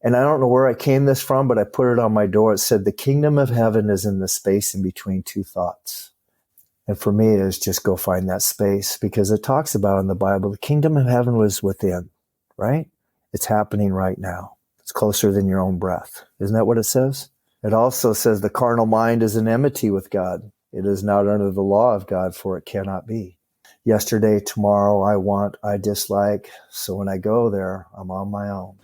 And I don't know where I came this from, but I put it on my door. It said, the kingdom of heaven is in the space in between two thoughts. And for me, it's just go find that space, because it talks about in the Bible, the kingdom of heaven was within, right? It's happening right now. It's closer than your own breath. Isn't that what it says? It also says the carnal mind is an enmity with God. It is not under the law of God, for it cannot be. Yesterday, tomorrow, I want, I dislike. So when I go there, I'm on my own.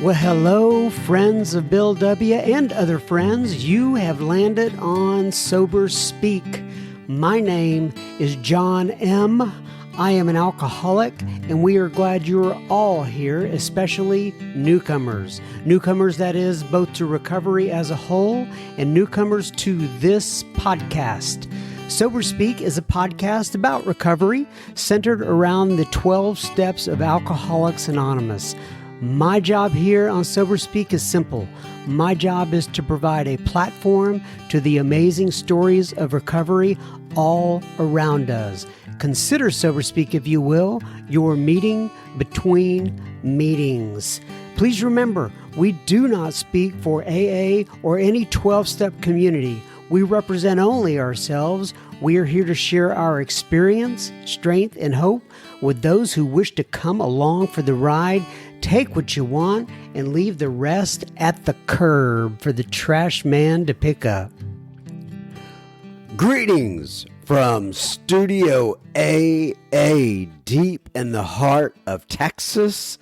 Well, hello, friends of Bill W. and other friends. You have landed on Sober Speak. My name is John M. I am an alcoholic, and we are glad you are all here, especially newcomers. Newcomers, that is, both to recovery as a whole and newcomers to this podcast. Sober Speak is a podcast about recovery centered around the 12 steps of Alcoholics Anonymous. My job here on Sober Speak is simple. My job is to provide a platform to the amazing stories of recovery all around us. Consider Sober Speak, if you will, your meeting between meetings. Please remember, we do not speak for AA or any 12-step community. We represent only ourselves. We are here to share our experience, strength, and hope with those who wish to come along for the ride. Take what you want and leave the rest at the curb for the trash man to pick up. Greetings from Studio AA, deep in the heart of Texas.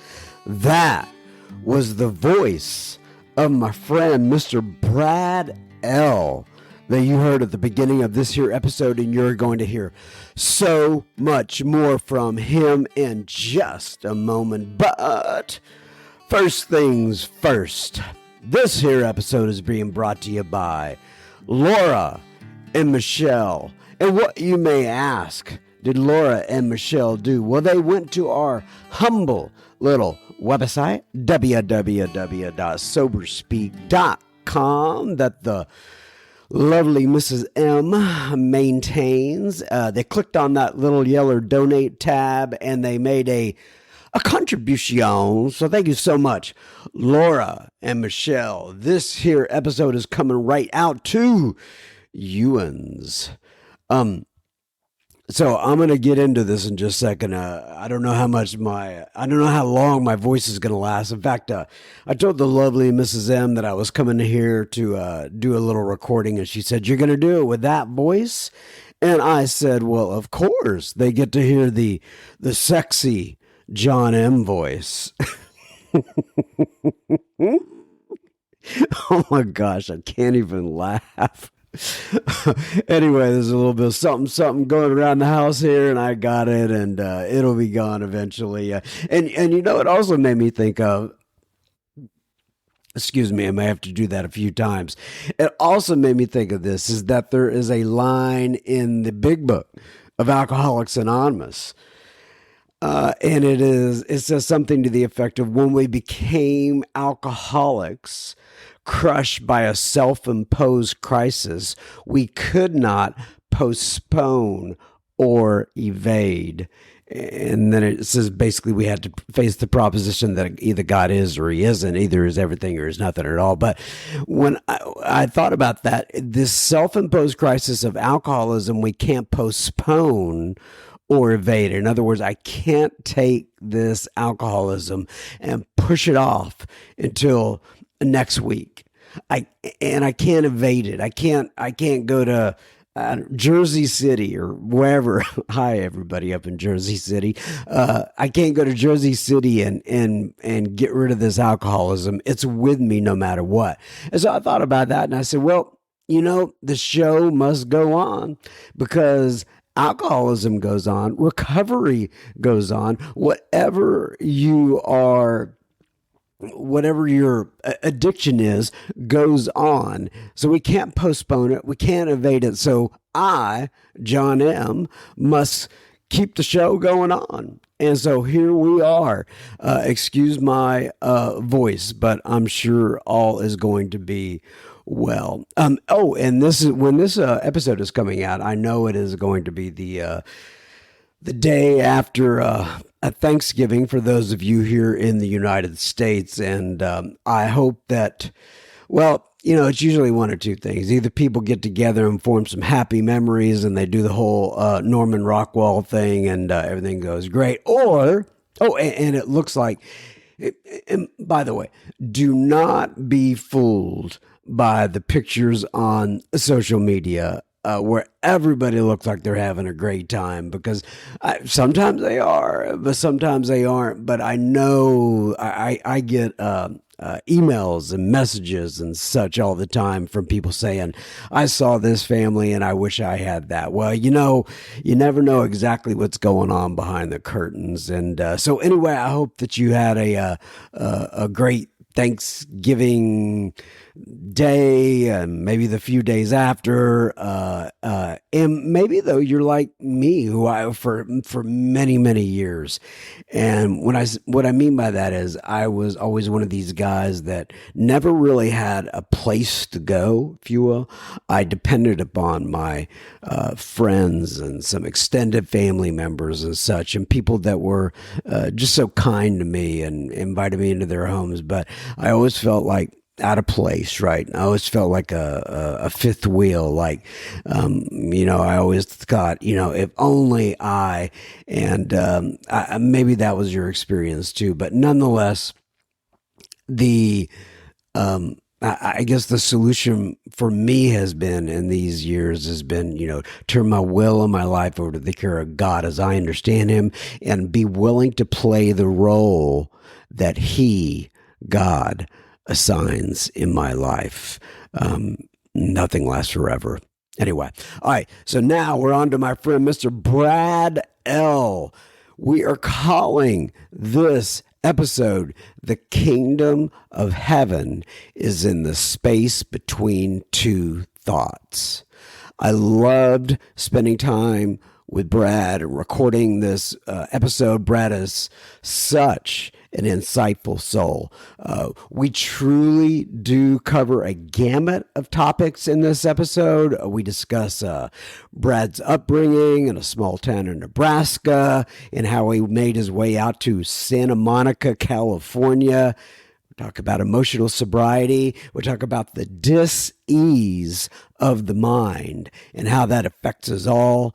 That was the voice of my friend, Mr. Brad L., that you heard at the beginning of this here episode, and you're going to hear so much more from him in just a moment. But first things first, this here episode is being brought to you by Laura and Michelle. And what you may ask, did Laura and Michelle do? Well, they went to our humble little website, www.soberspeak.com, that the lovely Mrs. M maintains. They clicked on that little yellow donate tab and they made a contribution. So thank you so much, Laura and Michelle. This here episode is coming right out to Ewans. So I'm going to get into this in just a second. I don't know how long my voice is going to last. In fact, I told the lovely Mrs. M that I was coming here to do a little recording, and she said, "You're going to do it with that voice?" And I said, "Well, of course. They get to hear the sexy John M voice." Oh my gosh, I can't even laugh. Anyway, there's a little bit of something going around the house here, and I got it, and it'll be gone eventually. And you know, it also made me think of, excuse me, I may have to do that a few times. It also made me think of this, is that there is a line in the big book of Alcoholics Anonymous. And it says something to the effect of, when we became alcoholics, crushed by a self-imposed crisis, we could not postpone or evade. And then it says basically we had to face the proposition that either God is or he isn't, either is everything or is nothing at all. But when I thought about that, this self-imposed crisis of alcoholism, we can't postpone or evade. In other words, I can't take this alcoholism and push it off until next week. I can't evade it. I can't go to Jersey City or wherever. Hi, everybody up in Jersey City. I can't go to Jersey City and get rid of this alcoholism. It's with me no matter what. And so I thought about that, and I said, well, you know, the show must go on, because alcoholism goes on, recovery goes on, whatever your addiction is goes on. So we can't postpone it. We can't evade it. So I, John M., must keep the show going on. And so here we are. Excuse my voice, but I'm sure all is going to be well. And this is when this episode is coming out. I know it is going to be the day after Thanksgiving for those of you here in the United States. And I hope that, well, it's usually one or two things. Either people get together and form some happy memories and they do the whole Norman Rockwell thing and everything goes great. Or, and it looks like, and by the way, do not be fooled by the pictures on social media where everybody looks like they're having a great time, because sometimes they are, but sometimes they aren't. But I know I get emails and messages and such all the time from people saying, I saw this family and I wish I had that. Well, you never know exactly what's going on behind the curtains. And so anyway, I hope that you had a great Thanksgiving day and maybe the few days after, and maybe though you're like me, who I for many years, and what I mean by that is I was always one of these guys that never really had a place to go, if you will. I depended upon my friends and some extended family members and such, and people that were just so kind to me and invited me into their homes. But I always felt like out of place, right? I always felt like a fifth wheel, like, I always thought, if only and maybe that was your experience too, but nonetheless, I guess the solution for me has been in these years has been, turn my will and my life over to the care of God as I understand him, and be willing to play the role that God assigns in my life. Nothing lasts forever. Anyway, all right. So now we're on to my friend, Mr. Brad L. We are calling this episode "The Kingdom of Heaven is in the Space Between Two Thoughts." I loved spending time with Brad and recording this episode. Brad is such an insightful soul. We truly do cover a gamut of topics in this episode. We discuss Brad's upbringing in a small town in Nebraska and how he made his way out to Santa Monica, California. We talk about emotional sobriety. We talk about the dis-ease of the mind and how that affects us all.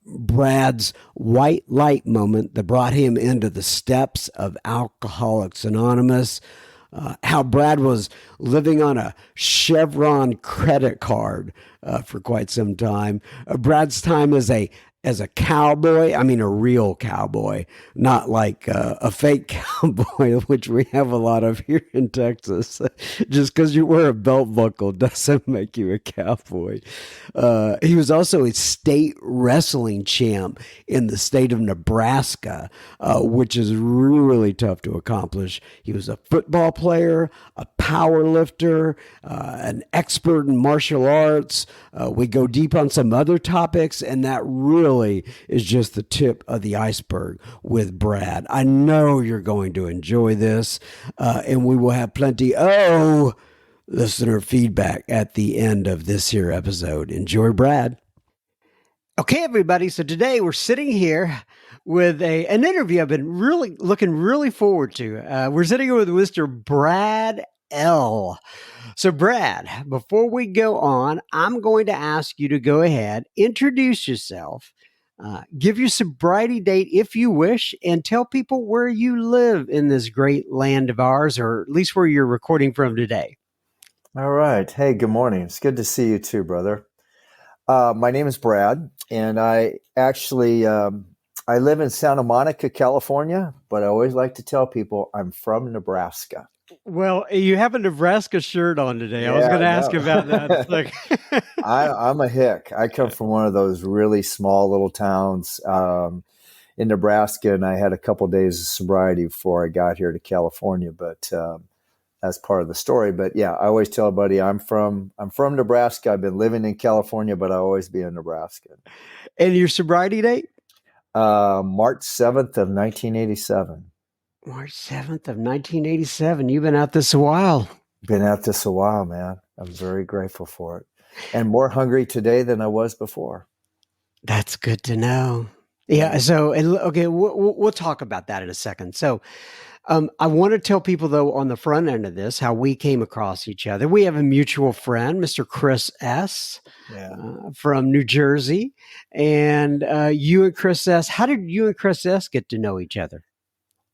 Brad's white light moment that brought him into the steps of Alcoholics Anonymous, how Brad was living on a Chevron credit card for quite some time. Brad's time as a cowboy, I mean a real cowboy, not like a fake cowboy, which we have a lot of here in Texas. Just because you wear a belt buckle doesn't make you a cowboy. He was also a state wrestling champ in the state of Nebraska, which is really tough to accomplish. He was a football player, a power lifter, an expert in martial arts. We go deep on some other topics, and that really is just the tip of the iceberg with Brad. I know you're going to enjoy this, and we will have plenty listener feedback at the end of this here episode. Enjoy Brad. Okay, everybody. So today we're sitting here with an interview I've been really looking forward to. We're sitting here with Mr. Brad L. So Brad, before we go on, I'm going to ask you to go ahead, introduce yourself, give your sobriety date if you wish, and tell people where you live in this great land of ours, or at least where you're recording from today. All right. Hey, good morning. It's good to see you too, brother. My name is Brad, and I actually I live in Santa Monica, California, but I always like to tell people I'm from Nebraska. Well, you have a Nebraska shirt on today. I was going to ask about that. I'm a hick. I come from one of those really small little towns in Nebraska, and I had a couple of days of sobriety before I got here to California, but that's part of the story. But yeah, I always tell everybody I'm from Nebraska. I've been living in California, but I always be a Nebraskan. And your sobriety date? March 7th of 1987. March 7th of 1987. You've been at this a while. Been at this a while, man. I'm very grateful for it. And more hungry today than I was before. That's good to know. Yeah. So, okay, we'll talk about that in a second. So, I want to tell people, though, on the front end of this, how we came across each other. We have a mutual friend, Mr. Chris S. Yeah. From New Jersey. And you and Chris S., how did you and Chris S. get to know each other?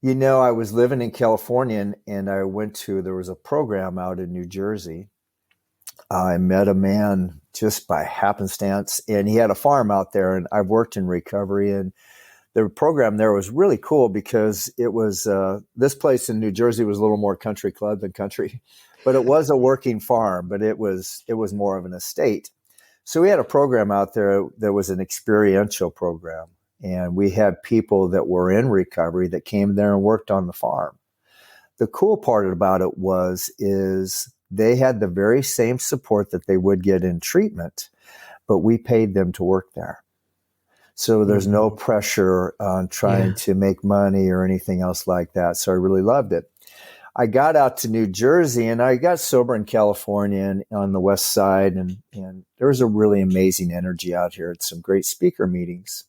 I was living in California and there was a program out in New Jersey. I met a man just by happenstance, and he had a farm out there, and I've worked in recovery. And the program there was really cool because it was this place in New Jersey was a little more country club than country, but it was a working farm, but it was more of an estate. So we had a program out there that was an experiential program, and we had people that were in recovery that came there and worked on the farm. The cool part about it is they had the very same support that they would get in treatment, but we paid them to work there. So there's no pressure on trying to make money or anything else like that. So I really loved it. I got out to New Jersey and I got sober in California and on the West Side. And there was a really amazing energy out here at some great speaker meetings.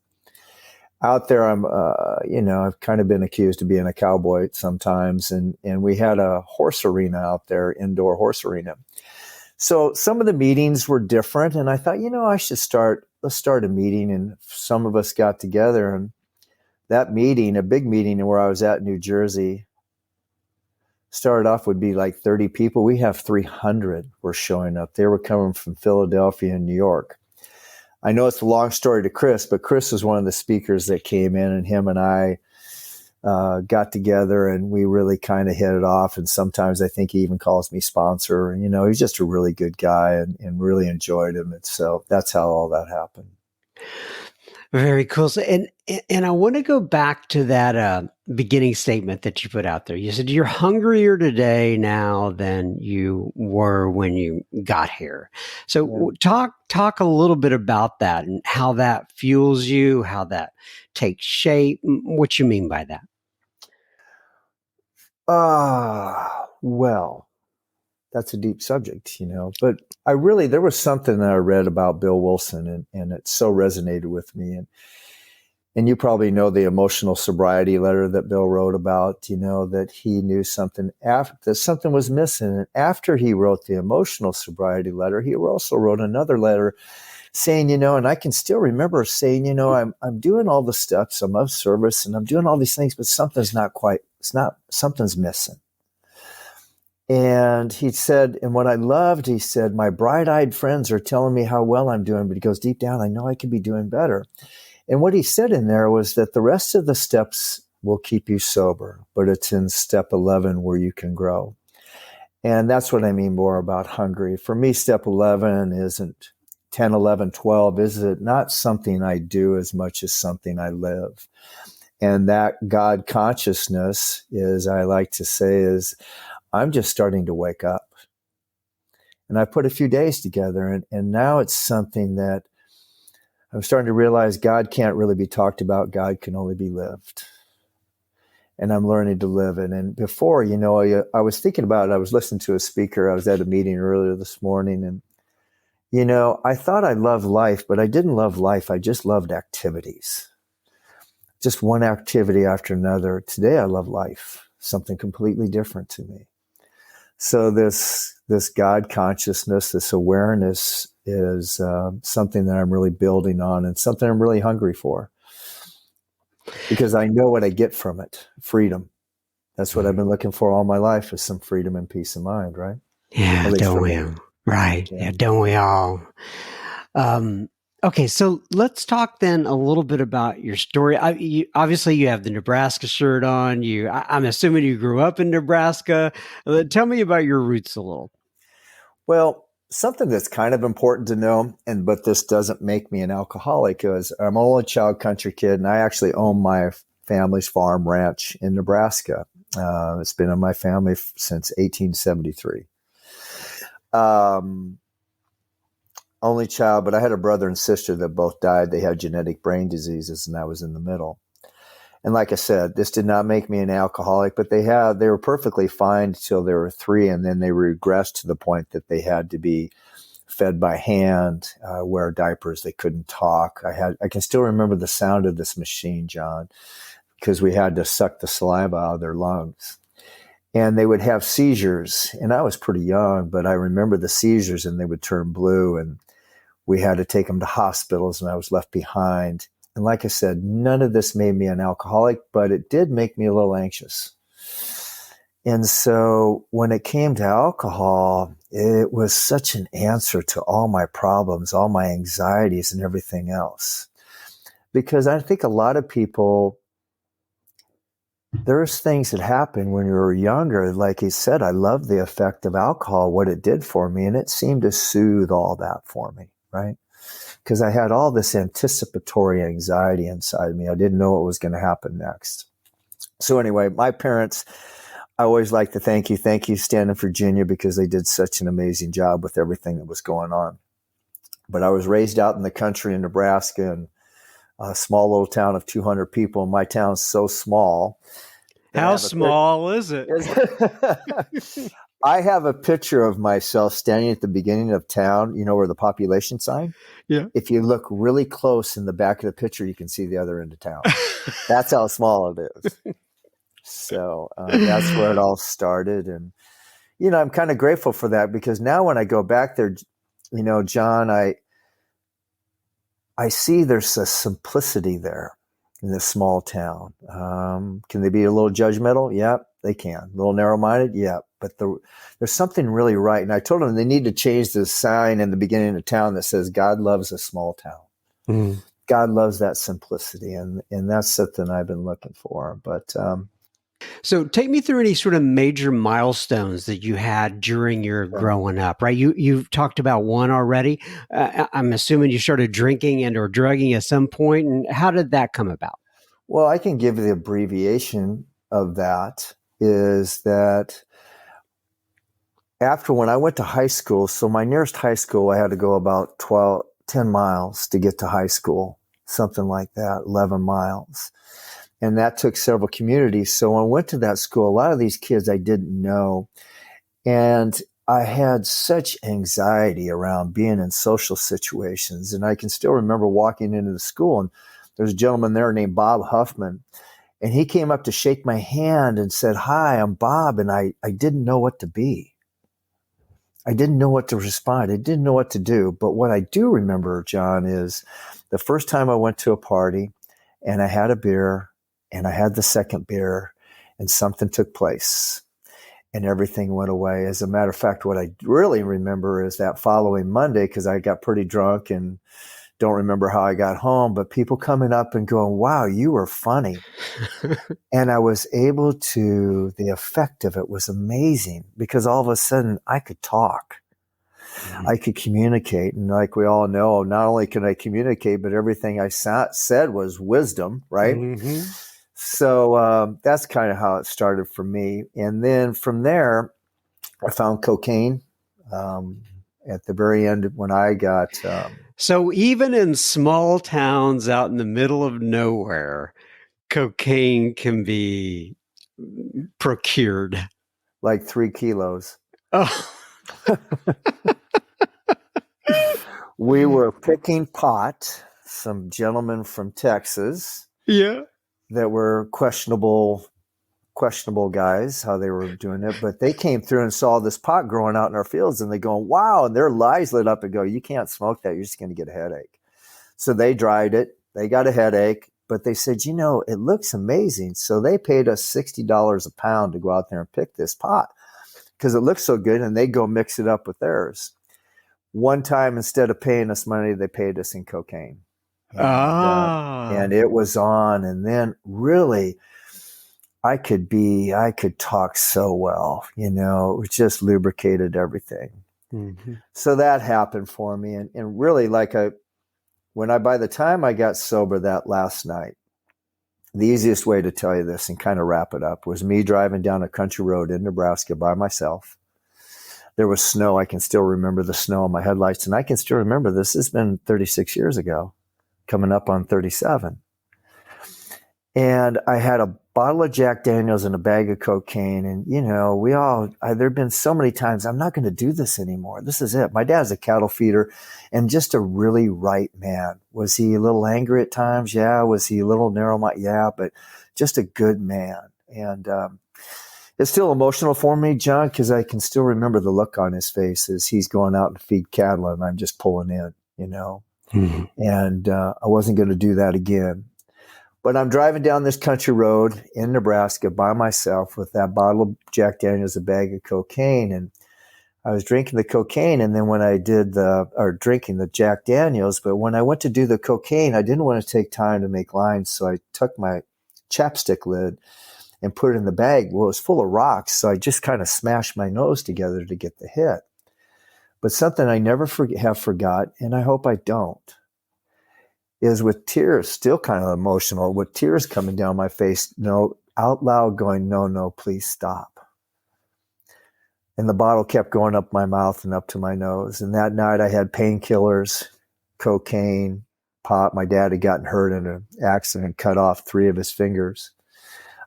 Out there, I've kind of been accused of being a cowboy sometimes. And we had a horse arena out there, indoor horse arena. So some of the meetings were different. And I thought, let's start a meeting. And some of us got together, and that meeting, a big meeting where I was at in New Jersey, started off would be like 30 people. We have 300 were showing up. They were coming from Philadelphia and New York. I know it's a long story to Chris, but Chris was one of the speakers that came in, and him and I got together and we really kind of hit it off. And sometimes I think he even calls me sponsor. He's just a really good guy and really enjoyed him. And so that's how all that happened. Very cool. So, and I want to go back to that beginning statement that you put out there. You said you're hungrier today now than you were when you got here. So talk a little bit about that and how that fuels you, how that takes shape, what you mean by that. Well, that's a deep subject, but there was something that I read about Bill Wilson and it so resonated with me. And you probably know the emotional sobriety letter that Bill wrote about, that he knew that something was missing. And after he wrote the emotional sobriety letter, he also wrote another letter saying, and I can still remember saying, I'm doing all the steps, I'm of service and I'm doing all these things, but something's missing. And he said, and what I loved, he said, my bright-eyed friends are telling me how well I'm doing, but he goes, deep down, I know I could be doing better. And what he said in there was that the rest of the steps will keep you sober, but it's in step 11 where you can grow. And that's what I mean more about hungry. For me, step 11 isn't 10, 11, 12. Is it not something I do as much as something I live? And that God consciousness is, I like to say, is I'm just starting to wake up. And I put a few days together, and now it's something that I'm starting to realize God can't really be talked about. God can only be lived. And I'm learning to live it. And before, I was thinking about it. I was listening to a speaker. I was at a meeting earlier this morning, and, I thought I loved life, but I didn't love life. I just loved activities. Just one activity after another. Today, I love life, something completely different to me. So this God consciousness, this awareness is something that I'm really building on and something I'm really hungry for because I know what I get from it, freedom. That's what I've been looking for all my life is some freedom and peace of mind, right? Yeah, don't we? Right. Yeah, don't we all? Okay, so let's talk then a little bit about your story. Obviously, you have the Nebraska shirt on. I'm assuming you grew up in Nebraska. Tell me about your roots a little. Well, something that's kind of important to know, but this doesn't make me an alcoholic, is I'm an only child country kid, and I actually own my family's farm ranch in Nebraska. It's been in my family since 1873. Only child, but I had a brother and sister that both died. They had genetic brain diseases, and I was in the middle. And like I said, this did not make me an alcoholic, but they were perfectly fine until they were 3, and then they regressed to the point that they had to be fed by hand, wear diapers. They couldn't talk. I can still remember the sound of this machine, John, because we had to suck the saliva out of their lungs. And they would have seizures. And I was pretty young, but I remember the seizures, and they would turn blue, and we had to take them to hospitals, and I was left behind. And like I said, none of this made me an alcoholic, but it did make me a little anxious. And so when it came to alcohol, it was such an answer to all my problems, all my anxieties and everything else. Because I think a lot of people, there's things that happen when you're younger. Like he said, I love the effect of alcohol, what it did for me. And it seemed to soothe all that for me, right? Because I had all this anticipatory anxiety inside me. I didn't know what was going to happen next. So anyway, my parents, I always like to thank you, Stanton, Virginia, because they did such an amazing job with everything that was going on. But I was raised out in the country in Nebraska, in a small little town of 200 people. And my town's so small. How small is it? I have a picture of myself standing at the beginning of town, you know, where the population sign. Yeah. If you look really close in the back of the picture, you can see the other end of town. That's how small it is. So that's where it all started. And, you know, I'm kind of grateful for that, because now when I go back there, you know, John, I see there's a simplicity there in this small town. Can they be a little judgmental? Yeah, they can. A little narrow-minded? Yeah. But there's something really right. And I told them they need to change the sign in the beginning of town that says, God loves a small town. Mm. God loves that simplicity. And that's something I've been looking for. But so take me through any sort of major milestones that you had during your growing up, right? You've talked about one already. I'm assuming you started drinking and or drugging at some point. And how did that come about? Well, I can give you the abbreviation of that, is that after when I went to high school, so my nearest high school, I had to go about 10 miles to get to high school, something like that, 11 miles. And that took several communities. So when I went to that school, a lot of these kids I didn't know. And I had such anxiety around being in social situations. And I can still remember walking into the school, and there's a gentleman there named Bob Huffman. And he came up to shake my hand and said, "Hi, I'm Bob." And I didn't know what to be. I didn't know what to respond. I didn't know what to do. But what I do remember, John, is the first time I went to a party and I had a beer, and I had the second beer, and something took place and everything went away. As a matter of fact, what I really remember is that following Monday, because I got pretty drunk and don't remember how I got home, but people coming up and going, "Wow, you were funny." And I was able to, the effect of it was amazing, because all of a sudden I could talk. Mm-hmm. I could communicate. And like we all know, not only can I communicate, but everything I said was wisdom, right? Mm-hmm. So that's kind of how it started for me. And then from there, I found cocaine at the very end when I got... So even in small towns out in the middle of nowhere, cocaine can be procured. Like 3 kilos. Oh. We were picking pot, some gentlemen from Texas. Yeah. That were questionable guys, how they were doing it. But they came through and saw this pot growing out in our fields, and they go, "Wow." And their eyes lit up and go, "You can't smoke that. You're just going to get a headache." So they tried it. They got a headache, but they said, "You know, it looks amazing." So they paid us $60 a pound to go out there and pick this pot because it looked so good, and they'd go mix it up with theirs. One time, instead of paying us money, they paid us in cocaine. And it was on. And then really, I could talk so well, you know, it just lubricated everything. Mm-hmm. So that happened for me. And really, by the time I got sober that last night, the easiest way to tell you this and kind of wrap it up was me driving down a country road in Nebraska by myself. There was snow. I can still remember the snow on my headlights. And I can still remember this has been 36 years ago. Coming up on 37. And I had a bottle of Jack Daniels and a bag of cocaine. And, there've been so many times, I'm not going to do this anymore. This is it. My dad's a cattle feeder and just a really right man. Was he a little angry at times? Yeah. Was he a little narrow-minded? Yeah, but just a good man. And it's still emotional for me, John, because I can still remember the look on his face as he's going out and feed cattle and I'm just pulling in, Mm-hmm. And I wasn't going to do that again. But I'm driving down this country road in Nebraska by myself with that bottle of Jack Daniels, a bag of cocaine. And I was drinking the cocaine. And then when I drinking the Jack Daniels, but when I went to do the cocaine, I didn't want to take time to make lines. So I took my chapstick lid and put it in the bag. Well, it was full of rocks. So I just kind of smashed my nose together to get the hit. But something I never have forgot, and I hope I don't, is with tears, still kind of emotional, with tears coming down my face, out loud going, no, please stop. And the bottle kept going up my mouth and up to my nose. And that night I had painkillers, cocaine, pot. My dad had gotten hurt in an accident, cut off 3 of his fingers.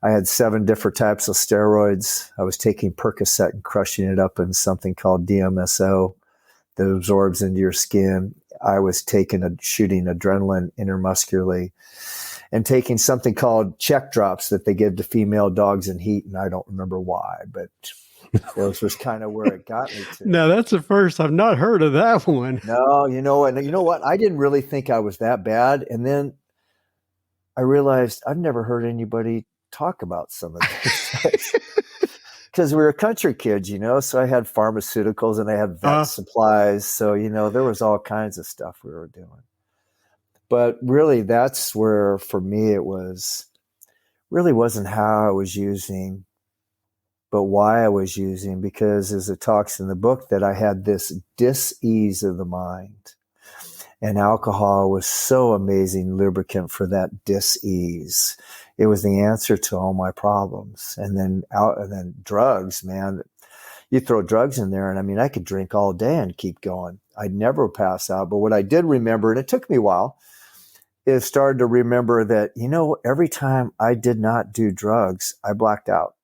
I had 7 different types of steroids. I was taking Percocet and crushing it up in something called DMSO that absorbs into your skin. I was shooting adrenaline intermuscularly and taking something called check drops that they give to female dogs in heat. And I don't remember why, but this was kind of where it got me to. No, that's the first. I've not heard of that one. No, you know what? I didn't really think I was that bad. And then I realized I've never heard anybody talk about some of this. Because we were country kids, so I had pharmaceuticals and I had vet supplies. So, there was all kinds of stuff we were doing. But really, that's where, for me, it really wasn't how I was using, but why I was using. Because as it talks in the book, that I had this dis-ease of the mind. And alcohol was so amazing lubricant for that dis-ease. It was the answer to all my problems. And then drugs, man, you throw drugs in there. And I could drink all day and keep going. I'd never pass out. But what I did remember, and it took me a while, is started to remember that, every time I did not do drugs, I blacked out.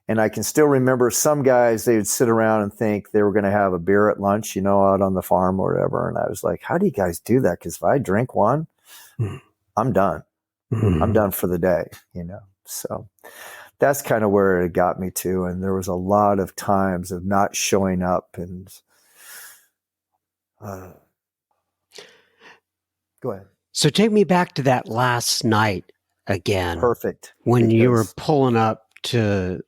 And I can still remember some guys, they would sit around and think they were going to have a beer at lunch, out on the farm or whatever. And I was like, how do you guys do that? Because if I drink one, I'm done. Mm-hmm. I'm done for the day, So that's kind of where it got me to. And there was a lot of times of not showing up and go ahead. So take me back to that last night again. Perfect. When you were pulling up to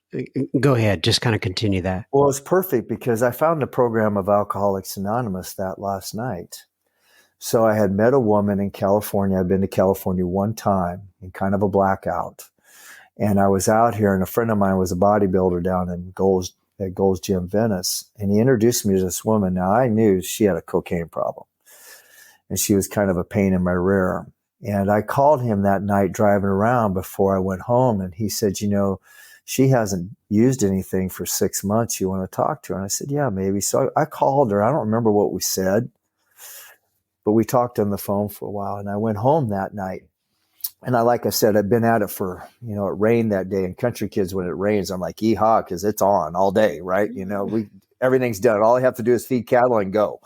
go ahead, just kind of continue that. Well, it's perfect because I found a program of Alcoholics Anonymous that last night. So I had met a woman in California. I'd been to California one time in kind of a blackout. And I was out here and a friend of mine was a bodybuilder down in at Gold's Gym, Venice. And he introduced me to this woman. Now I knew she had a cocaine problem and she was kind of a pain in my rear. And I called him that night driving around before I went home. And he said, she hasn't used anything for 6 months. You want to talk to her? And I said, yeah, maybe. So I called her. I don't remember what we said, but we talked on the phone for a while. And I went home that night. And like I said, I'd been at it for, it rained that day. And country kids, when it rains, I'm like, yeehaw, because it's on all day, right? Everything's done. All I have to do is feed cattle and go.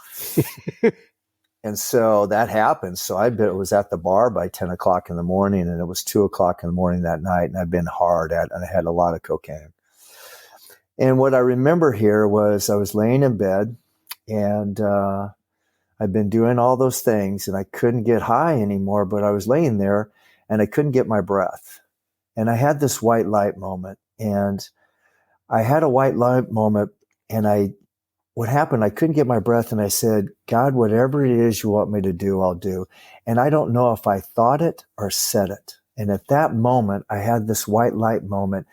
And so that happened. So I was at the bar by 10 o'clock in the morning, and it was 2 o'clock in the morning that night. And I'd been hard at, and I had a lot of cocaine. And what I remember here was I was laying in bed, and I'd been doing all those things, and I couldn't get high anymore, but I was laying there, and I couldn't get my breath. And I had this white light moment, and what happened, I couldn't get my breath, and I said, God, whatever it is you want me to do, I'll do. And I don't know if I thought it or said it. And at that moment, I had this white light moment,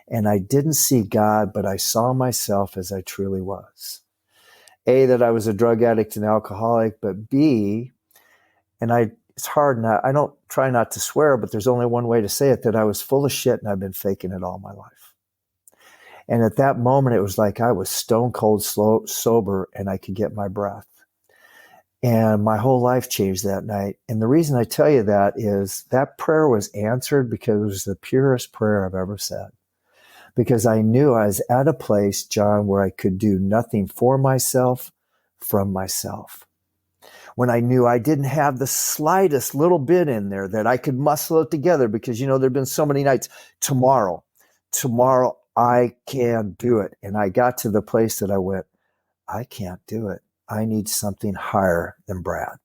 and I didn't see God, but I saw myself as I truly was. A, that I was a drug addict and alcoholic, but B, it's hard not, I don't try not to swear, but there's only one way to say it, that I was full of shit and I've been faking it all my life. And at that moment, it was like I was stone cold sober and I could get my breath. And my whole life changed that night. And the reason I tell you that is that prayer was answered because it was the purest prayer I've ever said. Because I knew I was at a place, John, where I could do nothing for myself, from myself. When I knew I didn't have the slightest little bit in there that I could muscle it together, because, there've been so many nights, tomorrow I can do it. And I got to the place that I went, I can't do it. I need something higher than Brad.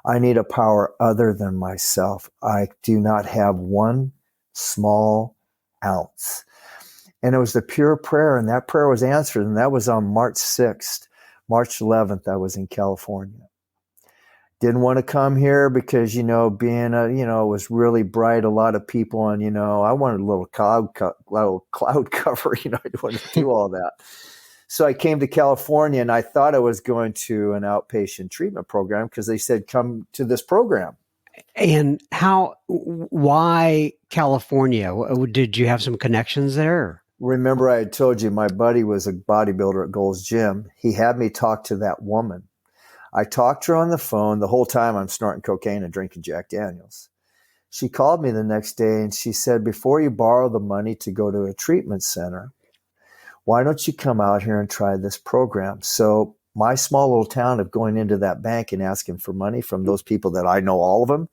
I need a power other than myself. I do not have one small ounce. And it was the pure prayer, and that prayer was answered, and that was on March 6th. March 11th, I was in California. Didn't want to come here because, being it was really bright, a lot of people, and, I wanted a little cloud cover, I didn't want to do all that. So I came to California, and I thought I was going to an outpatient treatment program because they said, come to this program. And why California? Did you have some connections there? Remember, I had told you my buddy was a bodybuilder at Gold's Gym. He had me talk to that woman. I talked to her on the phone. The whole time I'm snorting cocaine and drinking Jack Daniels. She called me the next day and she said, before you borrow the money to go to a treatment center, why don't you come out here and try this program? So my small little town of going into that bank and asking for money from those people that I know all of them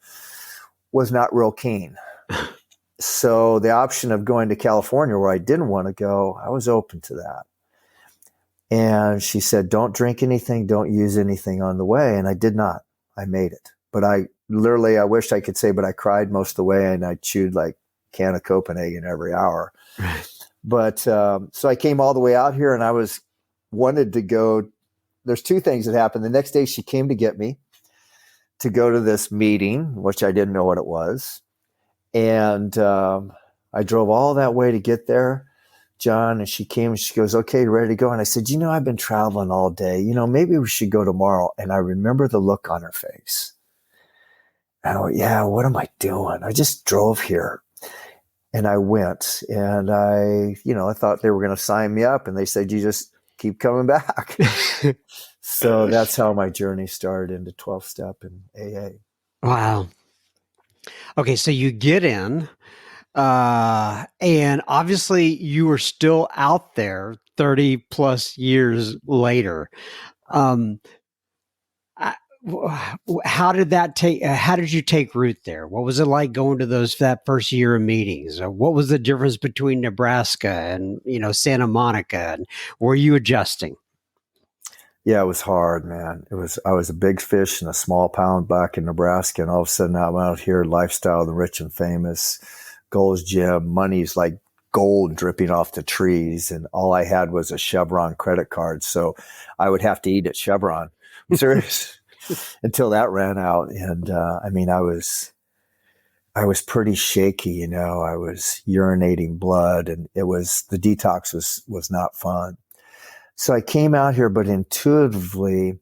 was not real keen. So the option of going to California where I didn't want to go, I was open to that. And she said, don't drink anything, don't use anything on the way. And I did not. I made it. But I wished I could say, but I cried most of the way and I chewed like a can of Copenhagen every hour. But so I came all the way out here and I wanted to go. There's two things that happened. The next day she came to get me to go to this meeting, which I didn't know what it was. And I drove all that way to get there, John, and she came and she goes, okay, you ready to go? And I said, I've been traveling all day. Maybe we should go tomorrow. And I remember the look on her face. And I went, yeah, what am I doing? I just drove here. And I went and I thought they were going to sign me up. And they said, you just keep coming back. So that's how my journey started into 12-step and AA. Wow. Okay, so you get in, and obviously you were still out there 30 plus years later. How did you take root there? What was it like going to that first year of meetings? What was the difference between Nebraska and, Santa Monica? And were you adjusting? Yeah, it was hard, man. I was a big fish in a small pond back in Nebraska, and all of a sudden I'm out here, lifestyle, the rich and famous, Gold's Gym, money's like gold dripping off the trees, and all I had was a Chevron credit card, so I would have to eat at Chevron. I'm serious. Until that ran out, and I was pretty shaky. I was urinating blood, and the detox was not fun. So I came out here, but intuitively,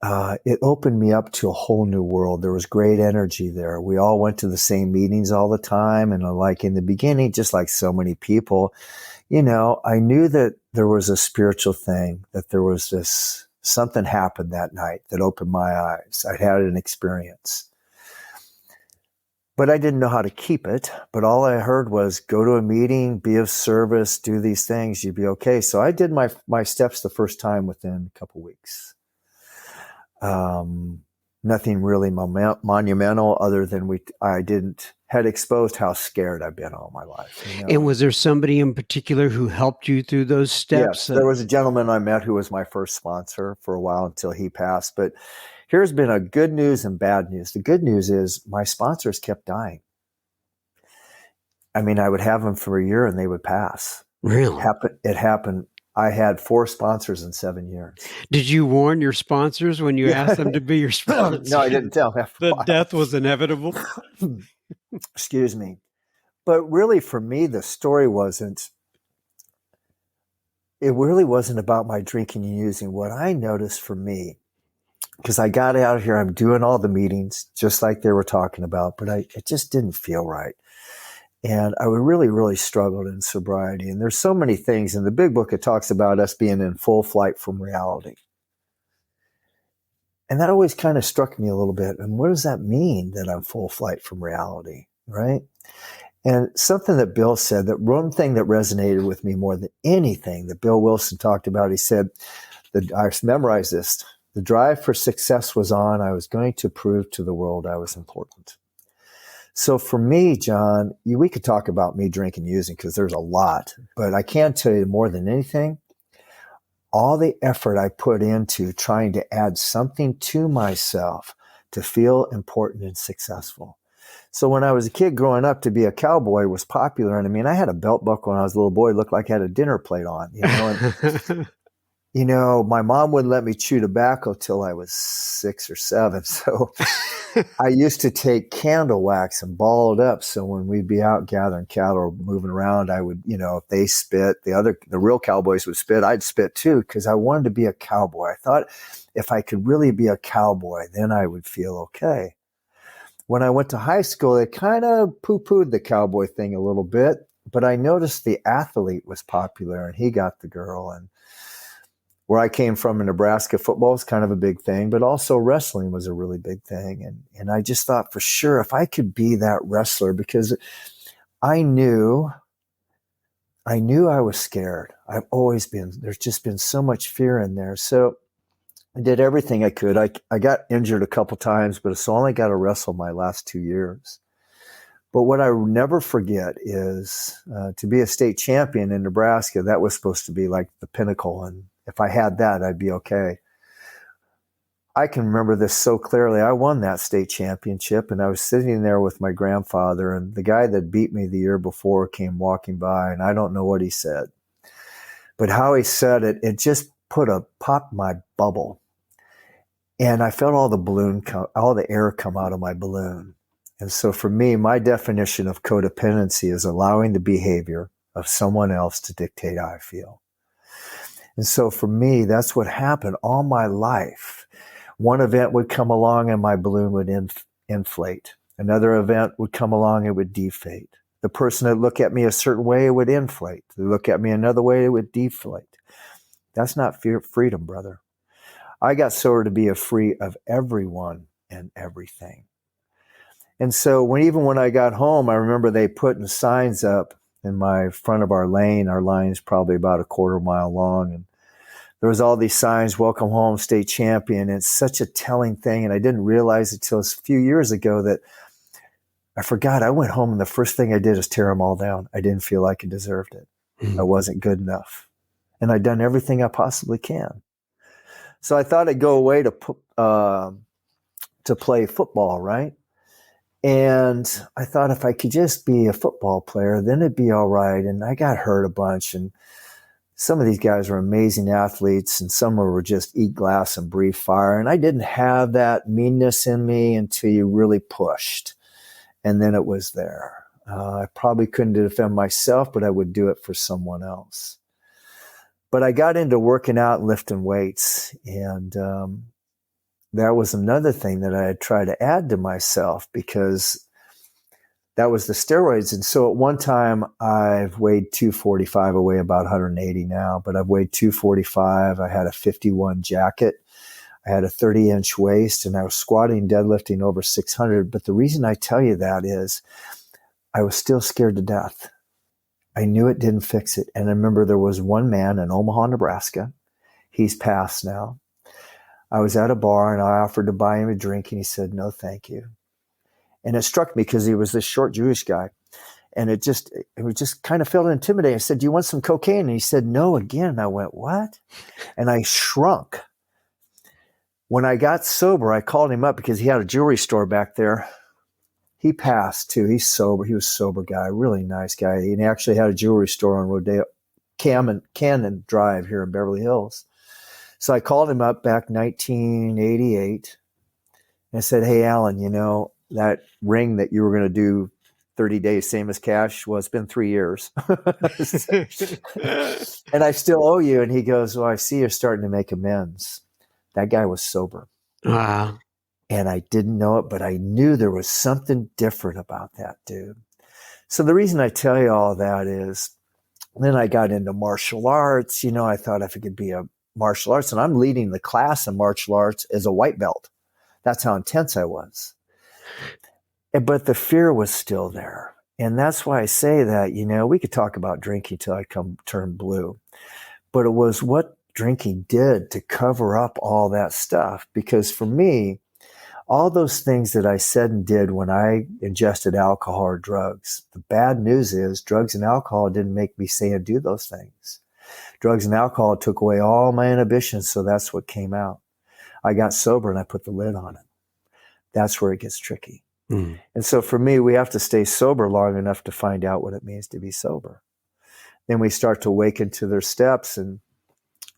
it opened me up to a whole new world. There was great energy there. We all went to the same meetings all the time. And like in the beginning, just like so many people, I knew that there was a spiritual thing, that there was something happened that night that opened my eyes. I had an experience. But I didn't know how to keep it. But all I heard was go to a meeting, be of service, do these things, you'd be okay. So I did my steps the first time within a couple weeks. Nothing really monumental other than I had exposed how scared I've been all my life. And was there somebody in particular who helped you through those steps? Yes, there was a gentleman I met who was my first sponsor for a while until he passed. But here's been a good news and bad news. The good news is my sponsors kept dying. I would have them for a year and they would pass. Really? It happened. I had 4 sponsors in 7 years. Did you warn your sponsors when you asked them to be your sponsors? No, I didn't tell them. The death was inevitable? Excuse me. But really for me, the story it really wasn't about my drinking and using. What I noticed for me, because I got out of here, I'm doing all the meetings just like they were talking about, but it just didn't feel right. And I would really, really struggled in sobriety. And there's so many things in the big book. It talks about us being in full flight from reality. And that always kind of struck me a little bit. And what does that mean that I'm full flight from reality? Right. And something that Bill said, that one thing that resonated with me more than anything that Bill Wilson talked about, he said, I memorized this, the drive for success was on. I was going to prove to the world I was important. So for me, John, we could talk about me drinking and using because there's a lot, but I can tell you more than anything, all the effort I put into trying to add something to myself to feel important and successful. So when I was a kid growing up, to be a cowboy was popular. And I mean, I had a belt buckle when I was a little boy. It looked like I had a dinner plate on, and my mom wouldn't let me chew tobacco till I was 6 or 7. So I used to take candle wax and ball it up. So when we'd be out gathering cattle or moving around, I would, if they spit, the real cowboys would spit, I'd spit too, because I wanted to be a cowboy. I thought if I could really be a cowboy, then I would feel okay. When I went to high school, they kind of poo-pooed the cowboy thing a little bit, but I noticed the athlete was popular and he got the girl. And where I came from in Nebraska, football was kind of a big thing, but also wrestling was a really big thing. And I just thought for sure if I could be that wrestler, because I knew I was scared. There's just been so much fear in there. So I did everything I could. I got injured a couple times, but so I only got to wrestle my last 2 years. But what I never forget is to be a state champion in Nebraska, that was supposed to be like the pinnacle. And if I had that, I'd be okay. I can remember this so clearly. I won that state championship, and I was sitting there with my grandfather, and the guy that beat me the year before came walking by, and I don't know what he said. But how he said it, it just popped my bubble. And I felt all the air come out of my balloon. And so for me, my definition of codependency is allowing the behavior of someone else to dictate how I feel. And so for me, that's what happened all my life. One event would come along and my balloon would inflate. Another event would come along, it would deflate. The person that looked at me a certain way, it would inflate. They look at me another way, it would deflate. That's not freedom, brother. I got sober to be free of everyone and everything. And so even when I got home, I remember they putting signs up in my front of our lane. Our line's probably about a quarter mile long. And there was all these signs, welcome home, state champion. And it's such a telling thing. And I didn't realize it till a few years ago that I forgot. I went home and the first thing I did is tear them all down. I didn't feel like I deserved it. I wasn't good enough. And I'd done everything I possibly can. So I thought I'd go away to play football, right? And I thought if I could just be a football player, then it'd be all right. And I got hurt a bunch. And some of these guys were amazing athletes, and some were just eat glass and breathe fire. And I didn't have that meanness in me until you really pushed. And then it was there. I probably couldn't defend myself, but I would do it for someone else. But I got into working out and lifting weights. And that was another thing that I had tried to add to myself, because that was the steroids. And so at one time I've weighed 245, I weigh about 180 now, but I've weighed 245. I had a 51 jacket. I had a 30-inch waist, and I was squatting, deadlifting over 600. But the reason I tell you that is I was still scared to death. I knew it didn't fix it. And I remember there was one man in Omaha, Nebraska. He's passed now. I was at a bar and I offered to buy him a drink, and he said, no, thank you. And it struck me because he was this short Jewish guy. And it just kind of felt intimidating. I said, do you want some cocaine? And he said, no, again. And I went, what? And I shrunk. When I got sober, I called him up because he had a jewelry store back there. He passed too. He's sober. He was a sober guy, really nice guy. He actually had a jewelry store on Rodeo Cannon Drive here in Beverly Hills. So I called him up back 1988 and I said, hey, Alan, that ring that you were going to do 30 days, same as cash, well, it's been 3 years. And I still owe you. And he goes, well, I see you're starting to make amends. That guy was sober. Wow. And I didn't know it, but I knew there was something different about that dude. So the reason I tell you all that is then I got into martial arts. I thought if I could be a martial arts, and I'm leading the class in martial arts as a white belt. That's how intense I was. But the fear was still there. And that's why I say that, we could talk about drinking till I turn blue. But it was what drinking did to cover up all that stuff. Because for me, all those things that I said and did when I ingested alcohol or drugs, the bad news is drugs and alcohol didn't make me say and do those things. Drugs and alcohol took away all my inhibitions, so that's what came out. I got sober and I put the lid on it. That's where it gets tricky. Mm. And so for me, we have to stay sober long enough to find out what it means to be sober. Then we start to awaken to their steps. And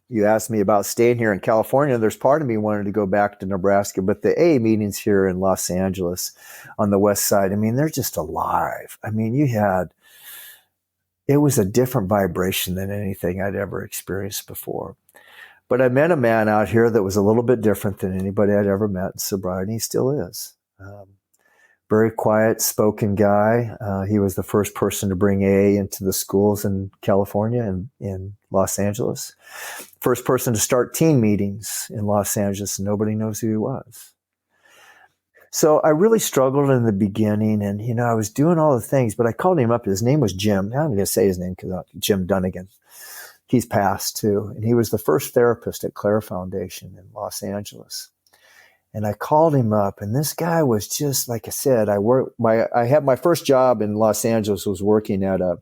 you asked me about staying here in California. There's part of me wanted to go back to Nebraska, but the AA meetings here in Los Angeles on the west side, they're just alive. It was a different vibration than anything I'd ever experienced before. But I met a man out here that was a little bit different than anybody I'd ever met in sobriety. He still is. Very quiet spoken guy. He was the first person to bring AA into the schools in California and in Los Angeles. First person to start teen meetings in Los Angeles, and nobody knows who he was. So I really struggled in the beginning, and, I was doing all the things, but I called him up. His name was Jim. Now I'm going to say his name because Jim Dunnigan. He's passed too. And he was the first therapist at Claire Foundation in Los Angeles. And I called him up, and this guy was just, like I said, I had my first job in Los Angeles was working at a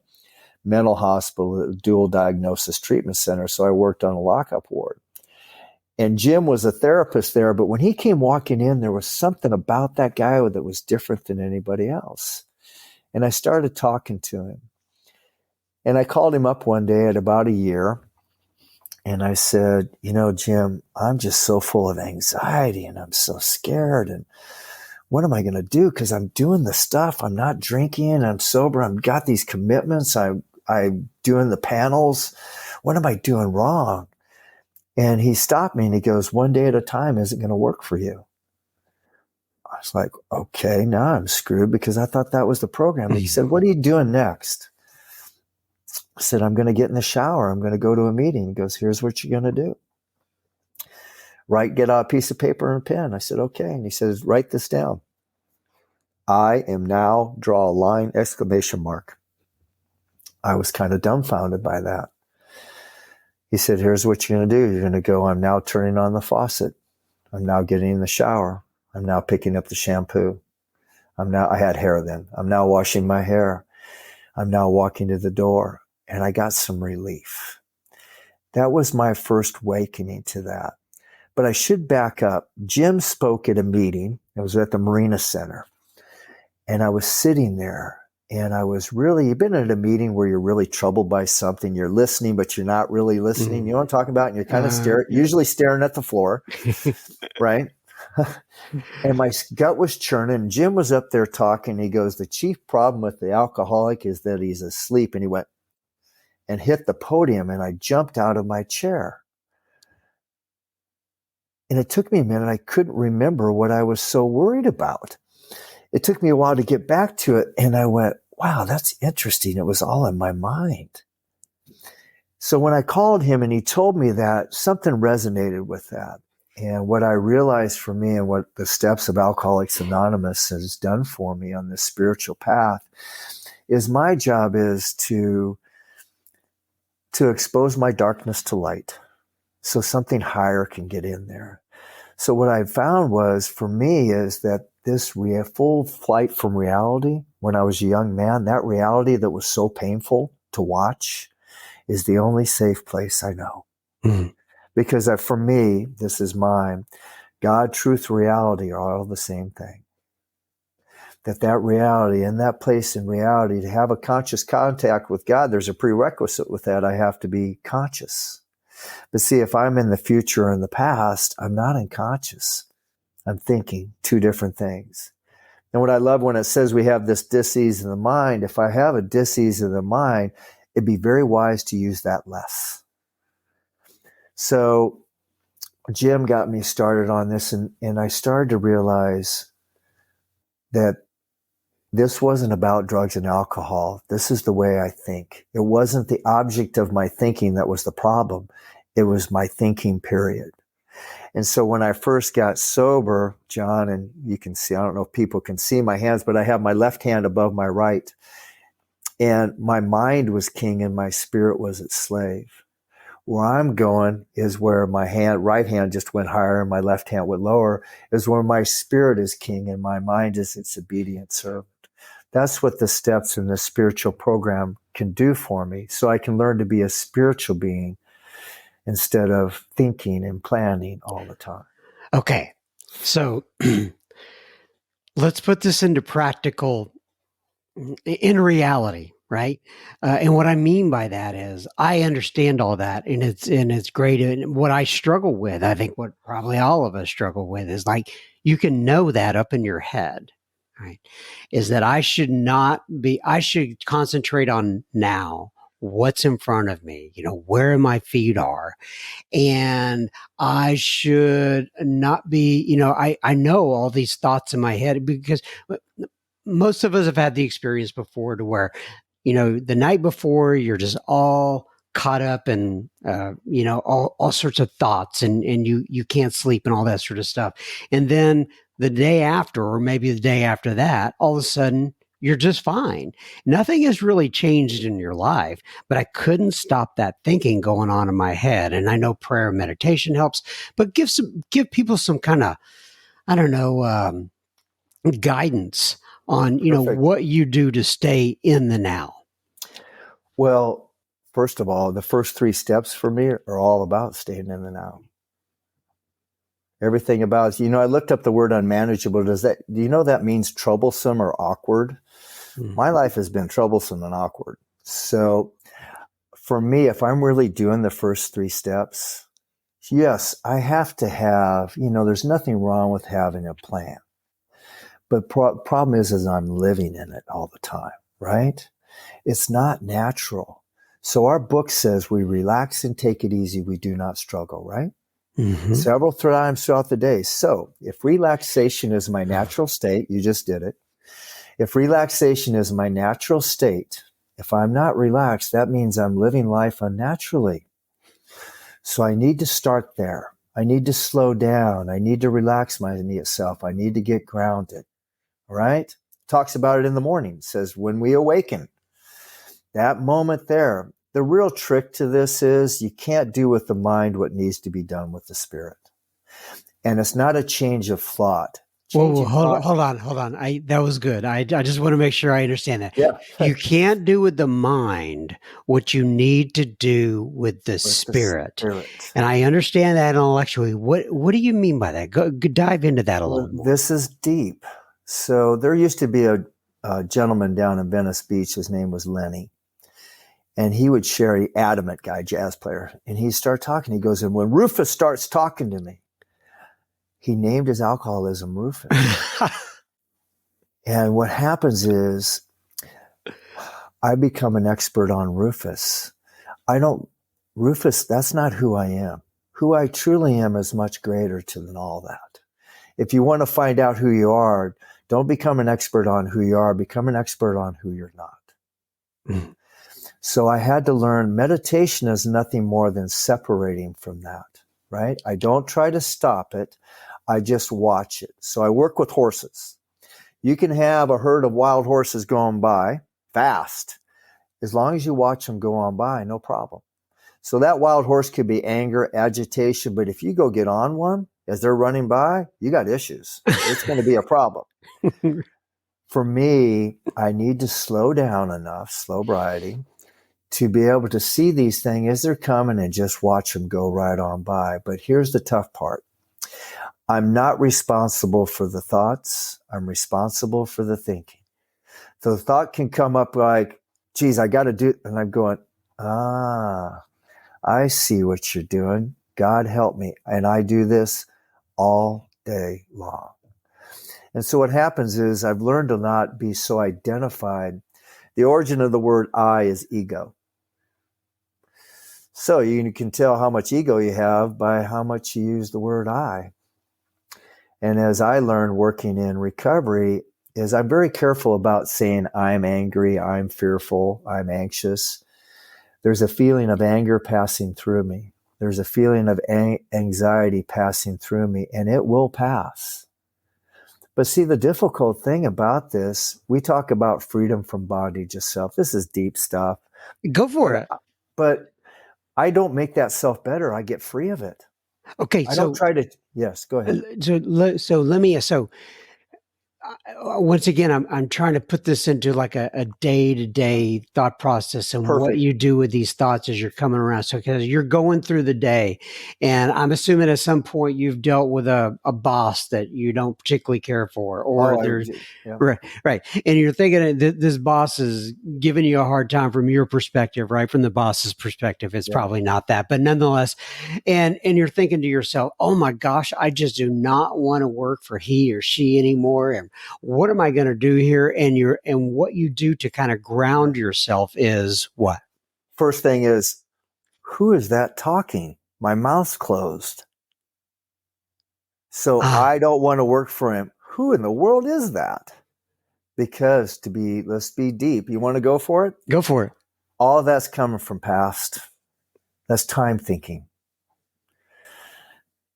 mental hospital, a dual diagnosis treatment center. So I worked on a lockup ward. And Jim was a therapist there, but when he came walking in, there was something about that guy that was different than anybody else. And I started talking to him. And I called him up one day at about a year, and I said, Jim, I'm just so full of anxiety, and I'm so scared, and what am I going to do? Because I'm doing the stuff. I'm not drinking. I'm sober. I've got these commitments. I'm doing the panels. What am I doing wrong? And he stopped me and he goes, one day at a time isn't going to work for you. I was like, okay, now I'm screwed because I thought that was the program. And he said, what are you doing next? I said, I'm going to get in the shower. I'm going to go to a meeting. He goes, here's what you're going to do. Get out a piece of paper and a pen. I said, okay. And he says, write this down. I am now, draw a line, exclamation mark. I was kind of dumbfounded by that. He said, here's what you're going to do. You're going to go, I'm now turning on the faucet. I'm now getting in the shower. I'm now picking up the shampoo. I had hair then. I'm now washing my hair. I'm now walking to the door. And I got some relief. That was my first awakening to that. But I should back up. Jim spoke at a meeting. It was at the Marina Center. And I was sitting there. And I was you've been at a meeting where you're really troubled by something. You're listening, but you're not really listening. Mm-hmm. You know what I'm talking about? And you're kind of usually staring at the floor, right? And my gut was churning. Jim was up there talking. He goes, the chief problem with the alcoholic is that he's asleep. And he went and hit the podium, and I jumped out of my chair. And it took me a minute. I couldn't remember what I was so worried about. It took me a while to get back to it. And I went, wow, that's interesting. It was all in my mind. So when I called him and he told me that, something resonated with that. And what I realized for me and what the steps of Alcoholics Anonymous has done for me on this spiritual path is my job is to expose my darkness to light so something higher can get in there. So what I found was for me is that this full flight from reality, when I was a young man, that reality that was so painful to watch is the only safe place I know. Mm-hmm. Because for me, this is mine, God, truth, reality are all the same thing. That reality and that place in reality, to have a conscious contact with God, there's a prerequisite with that. I have to be conscious. But see, if I'm in the future or in the past, I'm not unconscious. I'm thinking two different things. And what I love when it says we have this dis-ease in the mind, if I have a dis-ease in the mind, it'd be very wise to use that less. So Jim got me started on this, and I started to realize that this wasn't about drugs and alcohol. This is the way I think. It wasn't the object of my thinking that was the problem. It was my thinking period. And so when I first got sober, John, and you can see, I don't know if people can see my hands, but I have my left hand above my right. And my mind was king and my spirit was its slave. Where I'm going is where my right hand just went higher and my left hand went lower, is where my spirit is king and my mind is its obedient servant. That's what the steps in the spiritual program can do for me. So I can learn to be a spiritual being instead of thinking and planning all the time. Okay. So let's put this into practical, in reality, right? And what I mean by that is I understand all that and it's great. And what I struggle with, I think what probably all of us struggle with is like, you can know that up in your head, right? Is that I should concentrate on now, what's in front of me, where my feet are. And I should not be, I know all these thoughts in my head because most of us have had the experience before to where, the night before you're just all caught up in, all sorts of thoughts and you can't sleep and all that sort of stuff. And then the day after, or maybe the day after that, all of a sudden you're just fine. Nothing has really changed in your life, but I couldn't stop that thinking going on in my head. And I know prayer and meditation helps, but give people some kind of, I don't know, guidance on, Perfect. what you do to stay in the now. Well, first of all, the first 3 steps for me are all about staying in the now. Everything about, I looked up the word unmanageable. Do you know that means troublesome or awkward? Mm-hmm. My life has been troublesome and awkward. So for me, if I'm really doing the first 3 steps, yes, I have to have, there's nothing wrong with having a plan. But problem is I'm living in it all the time, right? It's not natural. So our book says we relax and take it easy. We do not struggle, right? Mm-hmm. Several times throughout the day. So if relaxation is my natural state, you just did it. If relaxation is my natural state, if I'm not relaxed, that means I'm living life unnaturally. So I need to start there. I need to slow down. I need to relax myself. I need to get grounded. All right? Talks about it in the morning. It says when we awaken, that moment there. The real trick to this is you can't do with the mind what needs to be done with the spirit. And it's not a change of thought. Whoa, hold on. That was good. I just want to make sure I understand that. Yeah. You can't do with the mind what you need to do with the spirit. And I understand that intellectually. What do you mean by that? Go dive into that a little more. This is deep. So there used to be a gentleman down in Venice Beach. His name was Lenny. And he would share, an adamant guy, jazz player. And he'd start talking. He goes, and when Rufus starts talking to me, he named his alcoholism Rufus. And what happens is I become an expert on Rufus. Rufus, that's not who I am. Who I truly am is much greater than all that. If you want to find out who you are, don't become an expert on who you are. Become an expert on who you're not. Mm. So I had to learn meditation is nothing more than separating from that, right? I don't try to stop it. I just watch it. So I work with horses. You can have a herd of wild horses going by fast. As long as you watch them go on by, no problem. So that wild horse could be anger, agitation, but if you go get on one as they're running by, you got issues. It's going to be a problem. For me, I need to slow down enough, slow sobriety, to be able to see these things as they're coming and just watch them go right on by. But here's the tough part. I'm not responsible for the thoughts. I'm responsible for the thinking. So the thought can come up like, geez, I got to do it. And I'm going, I see what you're doing. God help me. And I do this all day long. And so what happens is I've learned to not be so identified. The origin of the word I is ego. So you can tell how much ego you have by how much you use the word I. And as I learned working in recovery, is I'm very careful about saying I'm angry, I'm fearful, I'm anxious. There's a feeling of anger passing through me. There's a feeling of anxiety passing through me, and it will pass. But see, the difficult thing about this, we talk about freedom from bondage to self. This is deep stuff. Go for it. But I don't make that self better. I get free of it. Okay, I don't try to. Yes, go ahead. Once again, I'm trying to put this into like a day-to-day thought process and what Perfect. you do with these thoughts as you're coming around. So because you're going through the day, and I'm assuming at some point you've dealt with a boss that you don't particularly care for, or there's yeah. right, and you're thinking that this boss is giving you a hard time from your perspective, right? From the boss's perspective, it's probably not that, but nonetheless, and you're thinking to yourself, oh my gosh, I just do not want to work for he or she anymore, and what am I going to do here? And what you do to kind of ground yourself is what? First thing is, who is that talking? My mouth's closed. So I don't want to work for him. Who in the world is that? Because let's be deep. You want to go for it? Go for it. All that's coming from past. That's time thinking.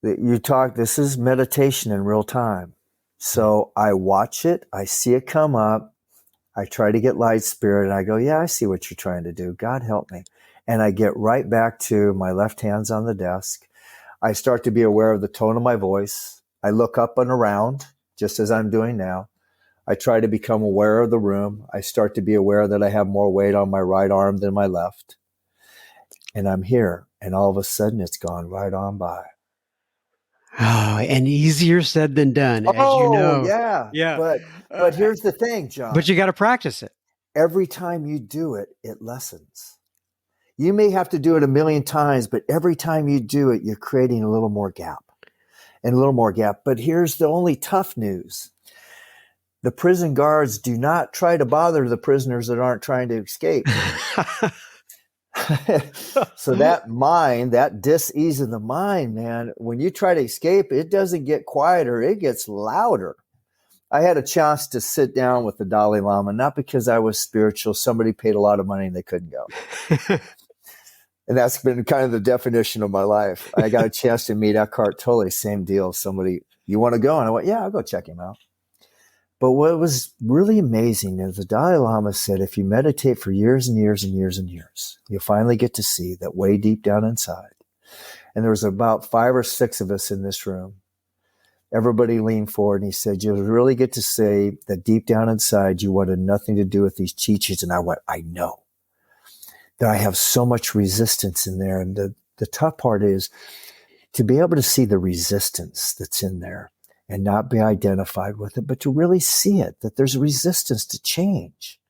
This is meditation in real time. So I watch it, I see it come up, I try to get light spirit, and I go, yeah, I see what you're trying to do. God help me. And I get right back to my left hand's on the desk. I start to be aware of the tone of my voice. I look up and around, just as I'm doing now. I try to become aware of the room. I start to be aware that I have more weight on my right arm than my left. And I'm here. And all of a sudden, it's gone right on by. Oh, and easier said than done, as you know. Yeah. But here's the thing, John. But you got to practice it. Every time you do it, it lessens. You may have to do it a million times, but every time you do it, you're creating a little more gap and a little more gap. But here's the only tough news. The prison guards do not try to bother the prisoners that aren't trying to escape. So that dis-ease of the mind, man, when you try to escape, it doesn't get quieter, it gets louder. I had a chance to sit down with the Dalai Lama, not because I was spiritual. Somebody paid a lot of money and they couldn't go. And that's been kind of the definition of my life. I got a chance to meet Eckhart Tolle, same deal. Somebody, you want to go? And I went, yeah, I'll go check him out. But what was really amazing is the Dalai Lama said, if you meditate for years and years and years and years, you'll finally get to see that way deep down inside. And there was about 5 or 6 of us in this room. Everybody leaned forward and he said, you'll really get to say that deep down inside, you wanted nothing to do with these teachings. And I went, I know that I have so much resistance in there. And the tough part is to be able to see the resistance that's in there and not be identified with it, but to really see it, that there's resistance to change.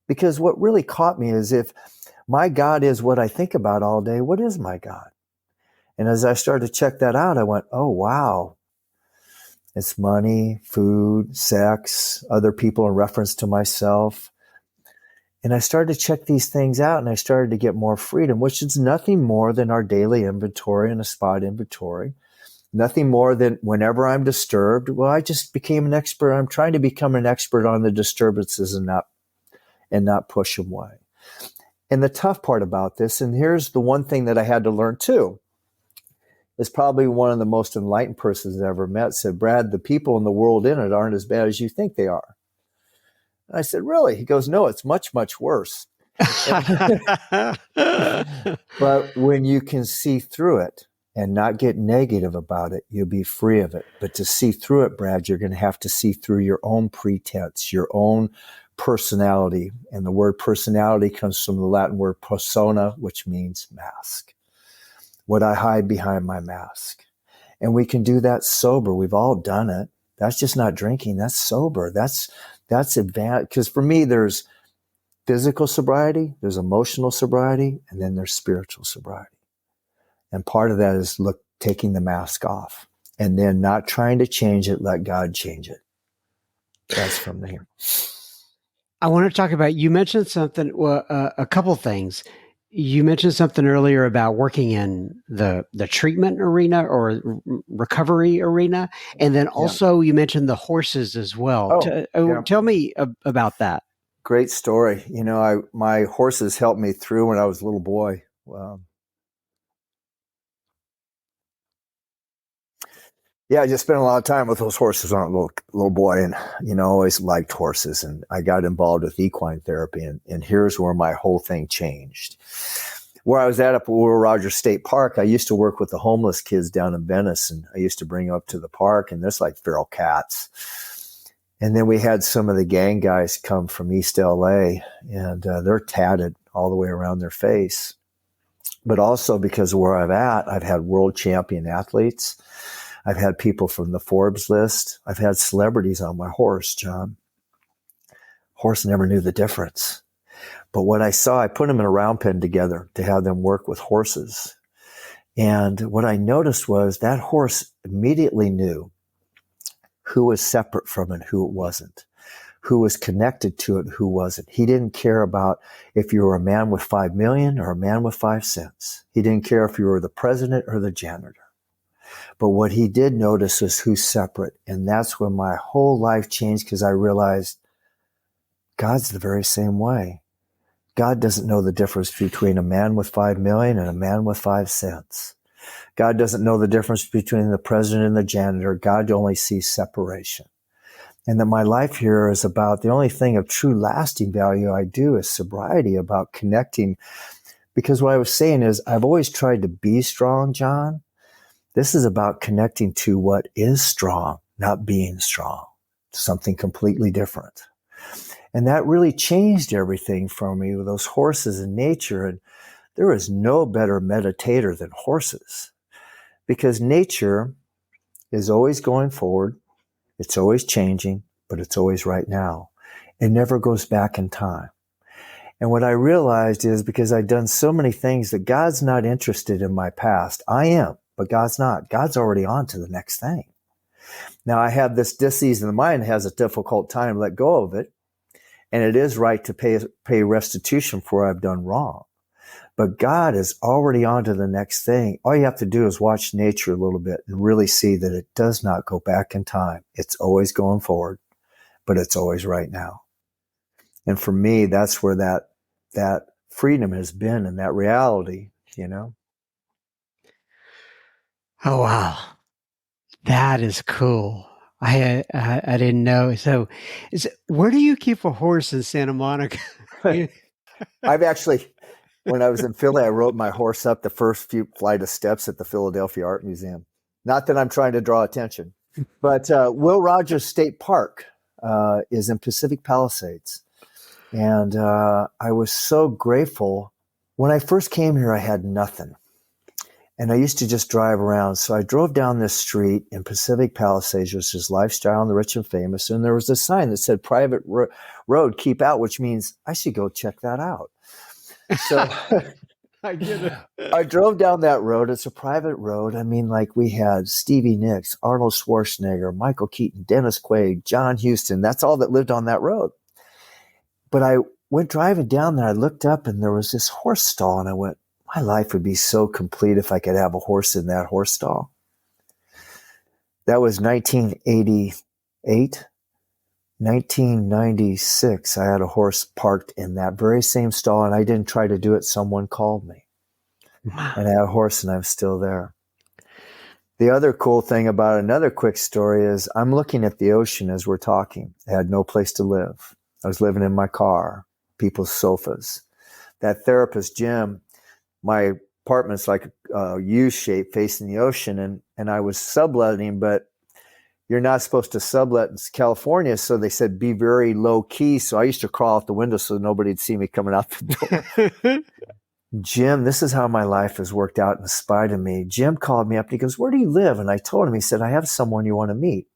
Because what really caught me is, if my God is what I think about all day, what is my God? And as I started to check that out, I went, oh, wow. It's money, food, sex, other people in reference to myself. And I started to check these things out, and I started to get more freedom, which is nothing more than our daily inventory and a spot inventory. Nothing more than whenever I'm disturbed, well, I just became an expert. I'm trying to become an expert on the disturbances and not push them away. And the tough part about this, and here's the one thing that I had to learn too, is probably one of the most enlightened persons I ever met said, Brad, the people in the world in it aren't as bad as you think they are. And I said, really? He goes, no, it's much, much worse. But when you can see through it and not get negative about it, you'll be free of it. But to see through it, Brad, you're going to have to see through your own pretense, your own personality. And the word personality comes from the Latin word persona, which means mask. What I hide behind my mask. And we can do that sober. We've all done it. That's just not drinking. That's sober. That's advanced. Because for me, there's physical sobriety, there's emotional sobriety, and then there's spiritual sobriety. And part of that is taking the mask off and then not trying to change it. Let God change it. That's from there. I want to talk about, you mentioned something, a couple things. You mentioned something earlier about working in the treatment arena or recovery arena. And then also you mentioned the horses as well. Tell me about that. Great story. You know, my horses helped me through when I was a little boy. Yeah, I just spent a lot of time with those horses when I was a little boy, and always liked horses. And I got involved with equine therapy, and here's where my whole thing changed. Where I was at Will Rogers State Park, I used to work with the homeless kids down in Venice, and I used to bring them up to the park, and there's like feral cats. And then we had some of the gang guys come from East LA, and they're tatted all the way around their face. But also because of where I'm at, I've had world champion athletes. I've had people from the Forbes list. I've had celebrities on my horse, John. Horse never knew the difference. But what I saw, I put them in a round pen together to have them work with horses. And what I noticed was that horse immediately knew who was separate from it, who it wasn't, who was connected to it, who wasn't. He didn't care about if you were a man with 5 million or a man with 5 cents. He didn't care if you were the president or the janitor. But what he did notice was who's separate. And that's when my whole life changed, because I realized God's the very same way. God doesn't know the difference between a man with 5 million and a man with 5 cents. God doesn't know the difference between the president and the janitor. God only sees separation. And that my life here is about the only thing of true lasting value I do is sobriety, about connecting. Because what I was saying is I've always tried to be strong, John. This is about connecting to what is strong, not being strong. Something completely different. And that really changed everything for me with those horses and nature. And there is no better meditator than horses, because nature is always going forward. It's always changing, but it's always right now. It never goes back in time. And what I realized is, because I'd done so many things, that God's not interested in my past. I am, but God's not. God's already on to the next thing. Now I have this disease in the mind that has a difficult time to let go of it. And it is right to pay restitution for what I've done wrong. But God is already on to the next thing. All you have to do is watch nature a little bit and really see that it does not go back in time. It's always going forward, but it's always right now. And for me, that's where that freedom has been, and that reality, Oh, wow. That is cool. I didn't know. So, where do you keep a horse in Santa Monica? I've actually, when I was in Philly, I rode my horse up the first few flight of steps at the Philadelphia Art Museum. Not that I'm trying to draw attention, but Will Rogers State Park is in Pacific Palisades. And I was so grateful. When I first came here, I had nothing. And I used to just drive around. So I drove down this street in Pacific Palisades, which is Lifestyle and the Rich and Famous. And there was a sign that said private road, keep out, which means I should go check that out. So I get it. I drove down that road. It's a private road. I mean, like, we had Stevie Nicks, Arnold Schwarzenegger, Michael Keaton, Dennis Quaid, John Huston. That's all that lived on that road. But I went driving down there. I looked up and there was this horse stall, and I went, my life would be so complete if I could have a horse in that horse stall. That was 1988. 1996, I had a horse parked in that very same stall, and I didn't try to do it. Someone called me. And I had a horse, and I'm still there. The other cool thing about another quick story is I'm looking at the ocean as we're talking. I had no place to live. I was living in my car, people's sofas. That therapist, Jim, my apartment's like a U shape facing the ocean, and I was subletting, but you're not supposed to sublet in California. So they said, be very low key. So I used to crawl out the window so nobody'd see me coming out the door. Jim, this is how my life has worked out in spite of me. Jim called me up and he goes, where do you live? And I told him, he said, I have someone you want to meet.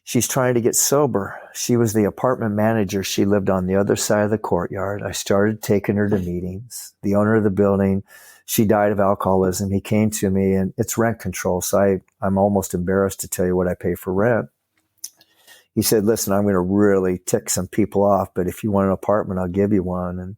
She's trying to get sober. She was the apartment manager. She lived on the other side of the courtyard. I started taking her to meetings. The owner of the building, she died of alcoholism. He came to me, and it's rent control. So I'm almost embarrassed to tell you what I pay for rent. He said, listen, I'm going to really tick some people off, but if you want an apartment, I'll give you one. And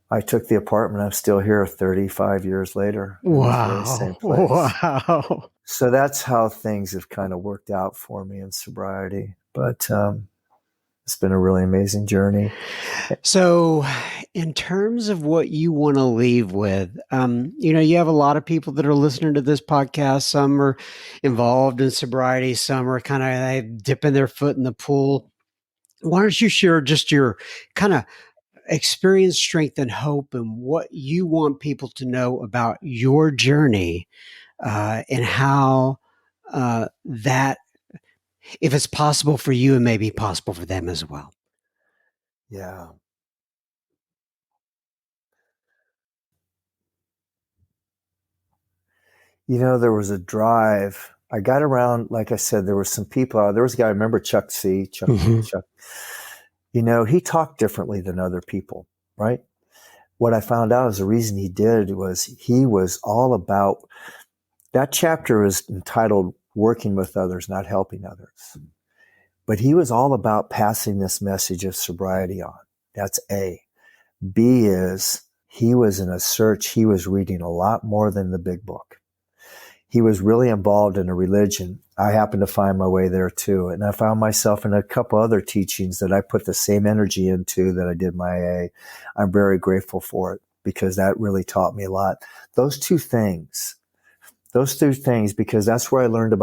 I took the apartment. I'm still here 35 years later. Wow. Same place. Wow. So that's how things have kind of worked out for me in sobriety. But it's been a really amazing journey. So in terms of what you want to leave with, you have a lot of people that are listening to this podcast. Some are involved in sobriety, some are kind of dipping their foot in the pool. Why don't you share just your kind of experience, strength, and hope, and what you want people to know about your journey, and how that, if it's possible for you, it may be possible for them as well. Yeah. There was a drive. I got around, like I said, there were some people. There was a guy, I remember Chuck C. Chuck. He talked differently than other people, right? What I found out is the reason he did was he was all about, that chapter is entitled Working with Others, Not Helping Others. But he was all about passing this message of sobriety on. That's A. B is he was in a search. He was reading a lot more than the big book. He was really involved in a religion. I happened to find my way there too. And I found myself in a couple other teachings that I put the same energy into that I did my AA. I'm very grateful for it because that really taught me a lot. Those two things, because that's where I learned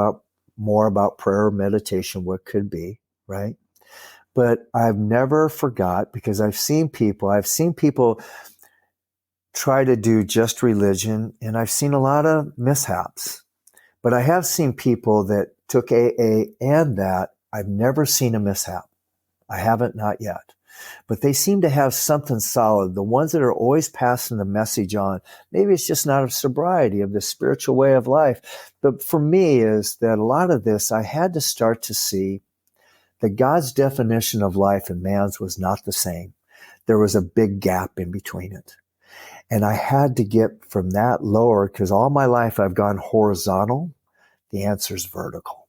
more about prayer, meditation, what could be, right? But I've never forgot, because I've seen people try to do just religion, and I've seen a lot of mishaps. But I have seen people that took AA and that. I've never seen a mishap. I haven't, not yet. But they seem to have something solid. The ones that are always passing the message on, maybe it's just not of sobriety, of the spiritual way of life. But for me is that a lot of this, I had to start to see that God's definition of life and man's was not the same. There was a big gap in between it. And I had to get from that lower, because all my life I've gone horizontal. The answer is vertical.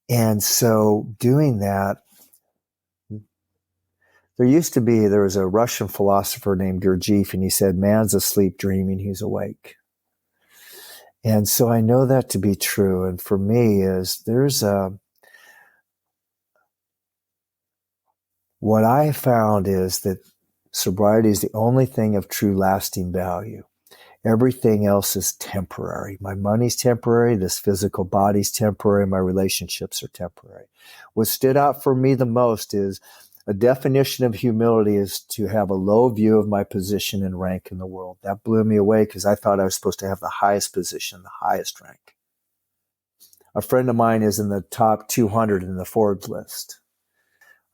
And so doing that, there was a Russian philosopher named Gurdjieff, and he said, man's asleep dreaming, he's awake. And so I know that to be true. And for me what I found is that sobriety is the only thing of true lasting value. Everything else is temporary. My money's temporary. This physical body's temporary. My relationships are temporary. What stood out for me the most is a definition of humility is to have a low view of my position and rank in the world. That blew me away because I thought I was supposed to have the highest position, the highest rank. A friend of mine is in the top 200 in the Forbes list.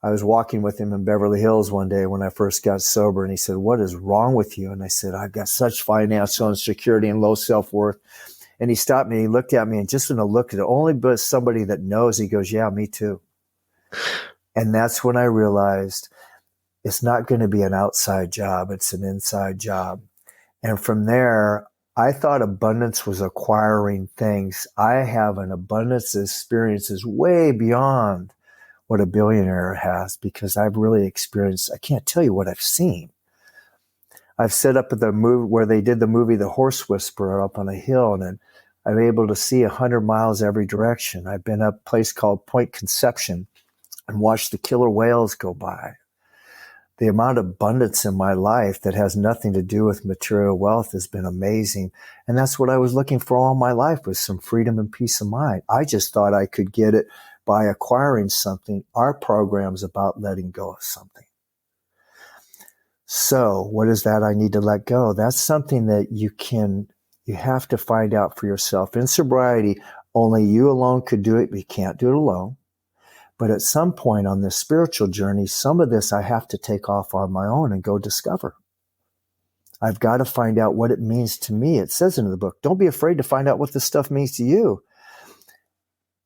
I was walking with him in Beverly Hills one day when I first got sober, and he said, what is wrong with you? And I said, I've got such financial insecurity and low self-worth. And he stopped me, he looked at me, and just when I looked at it, only but somebody that knows, he goes, yeah, me too. And that's when I realized it's not going to be an outside job, it's an inside job. And from there, I thought abundance was acquiring things. I have an abundance of experiences way beyond what a billionaire has, because I've really experienced, I can't tell you what I've seen. I've set up at the movie where they did the movie The Horse Whisperer up on a hill, and I'm able to see 100 miles every direction. I've been at a place called Point Conception and watched the killer whales go by. The amount of abundance in my life that has nothing to do with material wealth has been amazing. And that's what I was looking for all my life, was some freedom and peace of mind. I just thought I could get it by acquiring something. Our program's about letting go of something. So what is that I need to let go? That's something that you have to find out for yourself. In sobriety, only you alone could do it, but you can't do it alone. But at some point on this spiritual journey, some of this I have to take off on my own and go discover. I've got to find out what it means to me. It says in the book, don't be afraid to find out what this stuff means to you.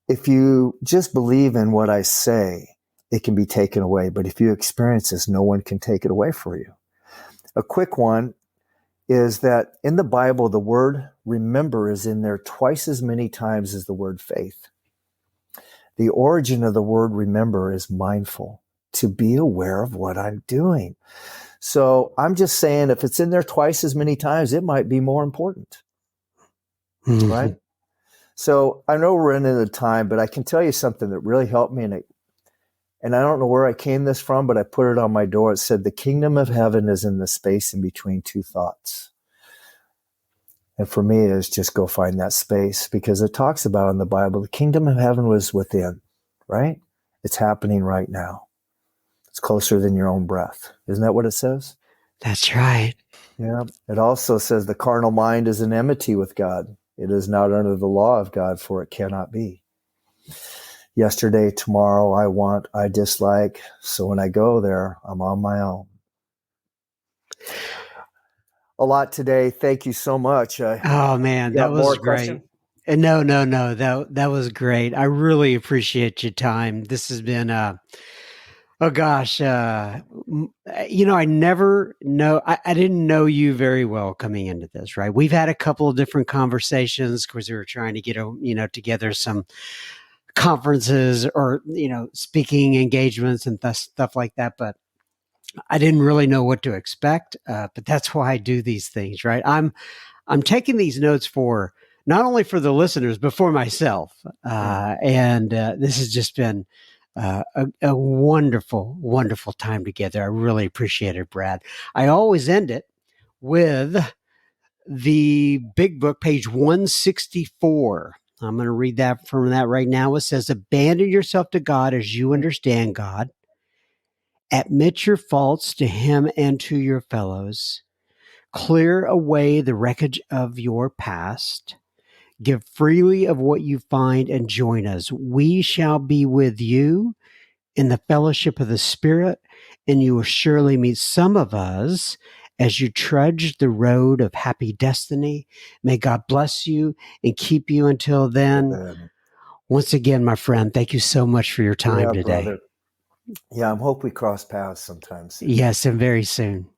If you just believe in what I say, it can be taken away. But if you experience this, no one can take it away for you. A quick one is that in the Bible, the word remember is in there twice as many times as the word faith. The origin of the word remember is mindful, to be aware of what I'm doing. So I'm just saying, if it's in there twice as many times, it might be more important, right? So I know we're running out of time, but I can tell you something that really helped me, And I don't know where I came this from, but I put it on my door. It said, the kingdom of heaven is in the space in between two thoughts. And for me, is just go find that space, because it talks about in the Bible, the kingdom of heaven was within, right? It's happening right now. It's closer than your own breath. Isn't that what it says? That's right. Yeah. It also says the carnal mind is an enmity with God. It is not under the law of God, for it cannot be. Yesterday, tomorrow, I want, I dislike. So when I go there, I'm on my own. A lot today. Thank you so much. Oh man, that was great. No. That was great. I really appreciate your time. This has been oh gosh, I never know. I didn't know you very well coming into this, right? We've had a couple of different conversations because we were trying to get together some conferences or speaking engagements and stuff like that, but I didn't really know what to expect. But that's why I do these things, right? I'm taking these notes for not only for the listeners but for myself, and this has just been a wonderful, wonderful time together. I really appreciate it, Brad. I always end it with the big book, page 164. I'm going to read that from that right now. It says, abandon yourself to God as you understand God. Admit your faults to him and to your fellows. Clear away the wreckage of your past. Give freely of what you find and join us. We shall be with you in the fellowship of the Spirit, and you will surely meet some of us as you trudge the road of happy destiny. May God bless you and keep you until then. Amen. Once again, my friend, thank you so much for your time today. Brother. Yeah, I hope we cross paths sometime soon. Yes, and very soon.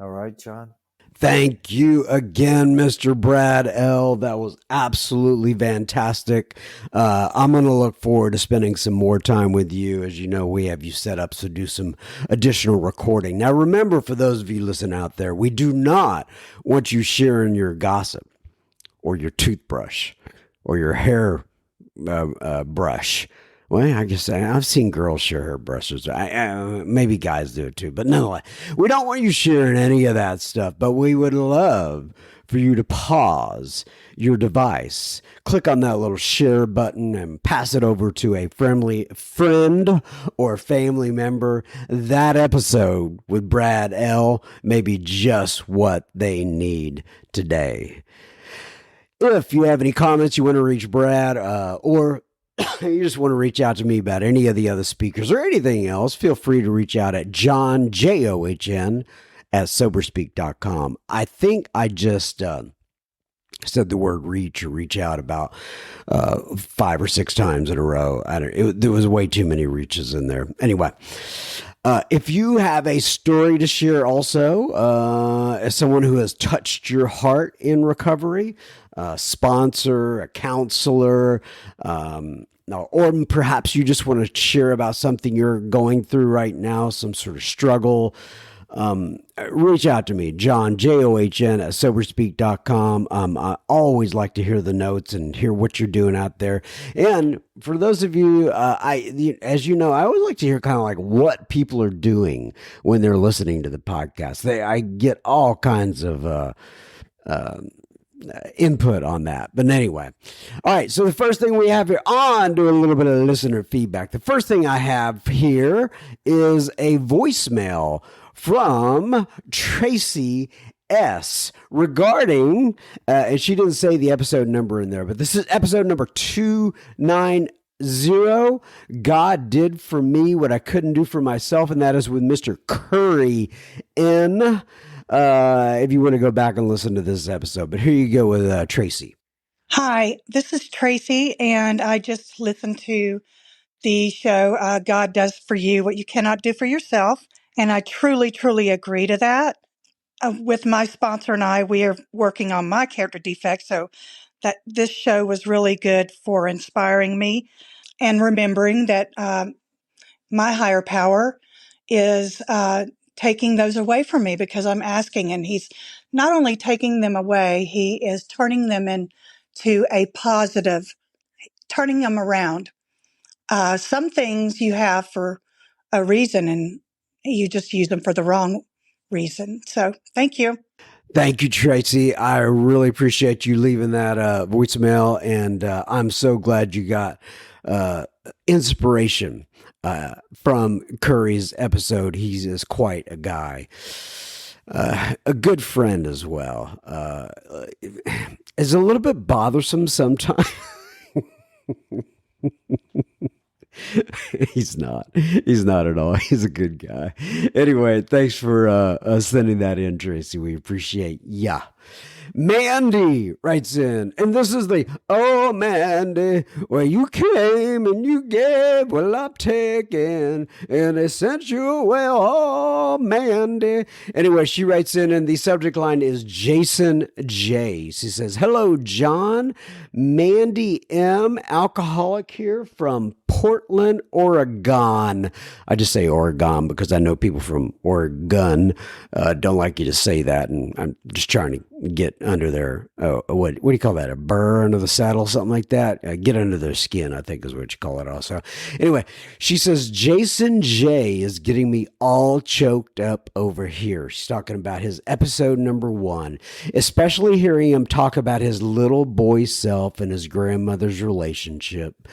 All right, John. Thank you again, Mr. Brad L. That was absolutely fantastic. I'm going to look forward to spending some more time with you. As you know, we have you set up to do some additional recording. Now, remember, for those of you listening out there, we do not want you sharing your gossip or your toothbrush or your hair brush. Well, I guess I've seen girls share hair brushes. Maybe guys do it too. But nonetheless, we don't want you sharing any of that stuff. But we would love for you to pause your device, click on that little share button, and pass it over to a friendly friend or family member. That episode with Brad L. may be just what they need today. If you have any comments, you want to reach Brad, or you just want to reach out to me about any of the other speakers or anything else, feel free to reach out at John, John, at Soberspeak.com. I think I just said the word reach or reach out about 5 or 6 times in a row. There was way too many reaches in there. Anyway, if you have a story to share also, as someone who has touched your heart in recovery, a sponsor, a counselor, or perhaps you just want to share about something you're going through right now, some sort of struggle, reach out to me, John, John, at Soberspeak.com. I always like to hear the notes and hear what you're doing out there. And for those of you, as you know, I always like to hear kind of like what people are doing when they're listening to the podcast. I get all kinds of input on that. But anyway, all right. So the first thing we have here, on to a little bit of listener feedback. The first thing I have here is a voicemail from Tracy S regarding, and she didn't say the episode number in there, but this is episode number 290. God did for me what I couldn't do for myself, and that is with Mr. Curry N. If you want to go back and listen to this episode. But here you go with Tracy. Hi, this is Tracy, and I just listened to the show, God Does For You What You Cannot Do For Yourself, and I truly, truly agree to that. With my sponsor and I, we are working on my character defects, so that this show was really good for inspiring me and remembering that my higher power is taking those away from me because I'm asking, and he's not only taking them away, he is turning them into a positive, turning them around. Some things you have for a reason, and you just use them for the wrong reason. So thank you. Thank you, Tracy. I really appreciate you leaving that voicemail, and I'm so glad you got inspiration from Curry's episode. He's is quite a guy. A good friend as well. Is a little bit bothersome sometimes. He's not at all. He's a good guy. Anyway, thanks for sending that in, Tracy. We appreciate ya. Mandy writes in, and this is the, oh, Mandy, well, you came and you gave, well, I'm taking, and they sent you away, oh, Mandy. Anyway, she writes in, and the subject line is Jason J. She says, hello, John. Mandy M., alcoholic here from Portland, Oregon. I just say Oregon because I know people from Oregon don't like you to say that, and I'm just trying to get under their, what do you call that? A burr under the saddle, something like that. Get under their skin, I think is what you call it also. Anyway, she says, Jason J is getting me all choked up over here. She's talking about his episode number 1, especially hearing him talk about his little boy self and his grandmother's relationship.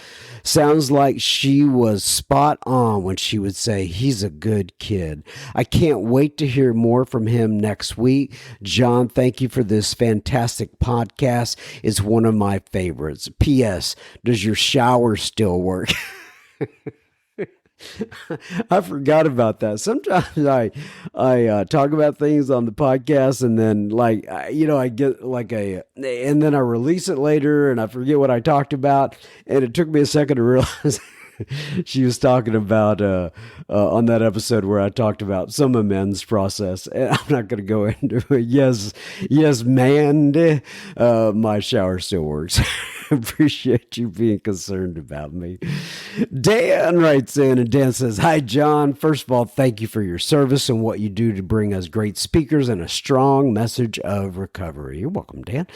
Sounds like she was spot on when she would say he's a good kid. I can't wait to hear more from him next week. John, thank you for this fantastic podcast. It's one of my favorites. P.S. Does your shower still work? I forgot about that. Sometimes I talk about things on the podcast, and then I get and then I release it later and I forget what I talked about. And it took me a second to realize she was talking about on that episode where I talked about some amends process. And I'm not going to go into it. Yes, man, my shower still works. Appreciate you being concerned about me. Dan writes in, and Dan says, hi, John. First of all, thank you for your service and what you do to bring us great speakers and a strong message of recovery. You're welcome, Dan.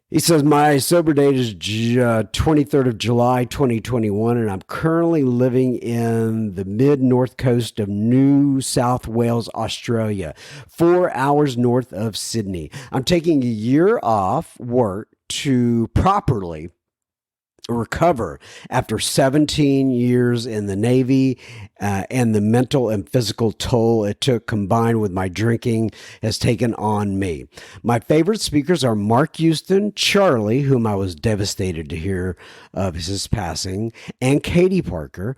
He says, my sober date is 23rd of July, 2021, and I'm currently living in the mid-north coast of New South Wales, Australia, 4 hours north of Sydney. I'm taking a year off work to properly recover after 17 years in the Navy, and the mental and physical toll it took combined with my drinking has taken on me. My favorite speakers are Mark Houston, Charlie, whom I was devastated to hear of his passing, and Katie Parker,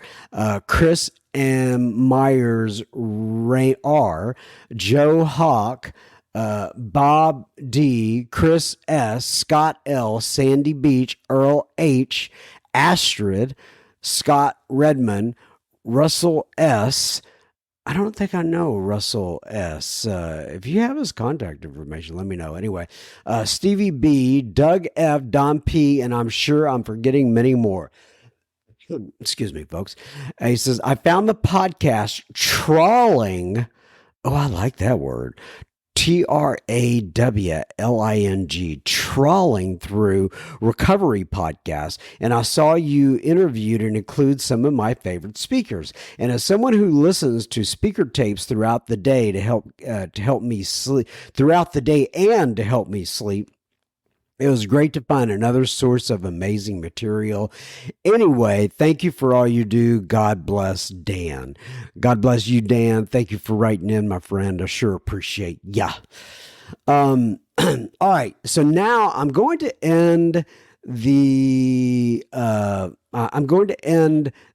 Chris M. Myers Ray R., Joe Hawk, Bob D., Chris S., Scott L., Sandy Beach, Earl H., Astrid, Scott Redmond, Russell S. I don't think I know Russell S. If you have his contact information, let me know. Anyway, Stevie B., Doug F., Don P., and I'm sure I'm forgetting many more. Excuse me, folks. He says, I found the podcast Trawling. Oh, I like that word. TRAWLING, trawling through recovery podcasts, and I saw you interviewed and include some of my favorite speakers. And as someone who listens to speaker tapes throughout the day to help me sleep throughout the day and to help me sleep, it was great to find another source of amazing material. Anyway, thank you for all you do. God bless, Dan. God bless you, Dan. Thank you for writing in, my friend. I sure appreciate ya. All right. So now I'm going to end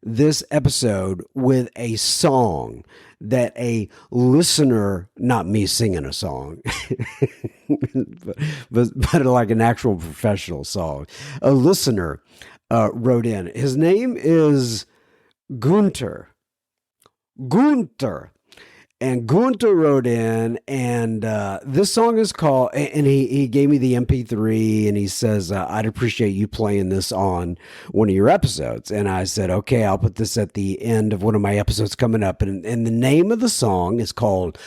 this episode with a song that a listener, not me singing a song, but like an actual professional song, a listener wrote in. His name is Gunter. And Gunter wrote in, and this song is called, and he gave me the MP3, and he says, I'd appreciate you playing this on one of your episodes. And I said, okay, I'll put this at the end of one of my episodes coming up. And the name of the song is called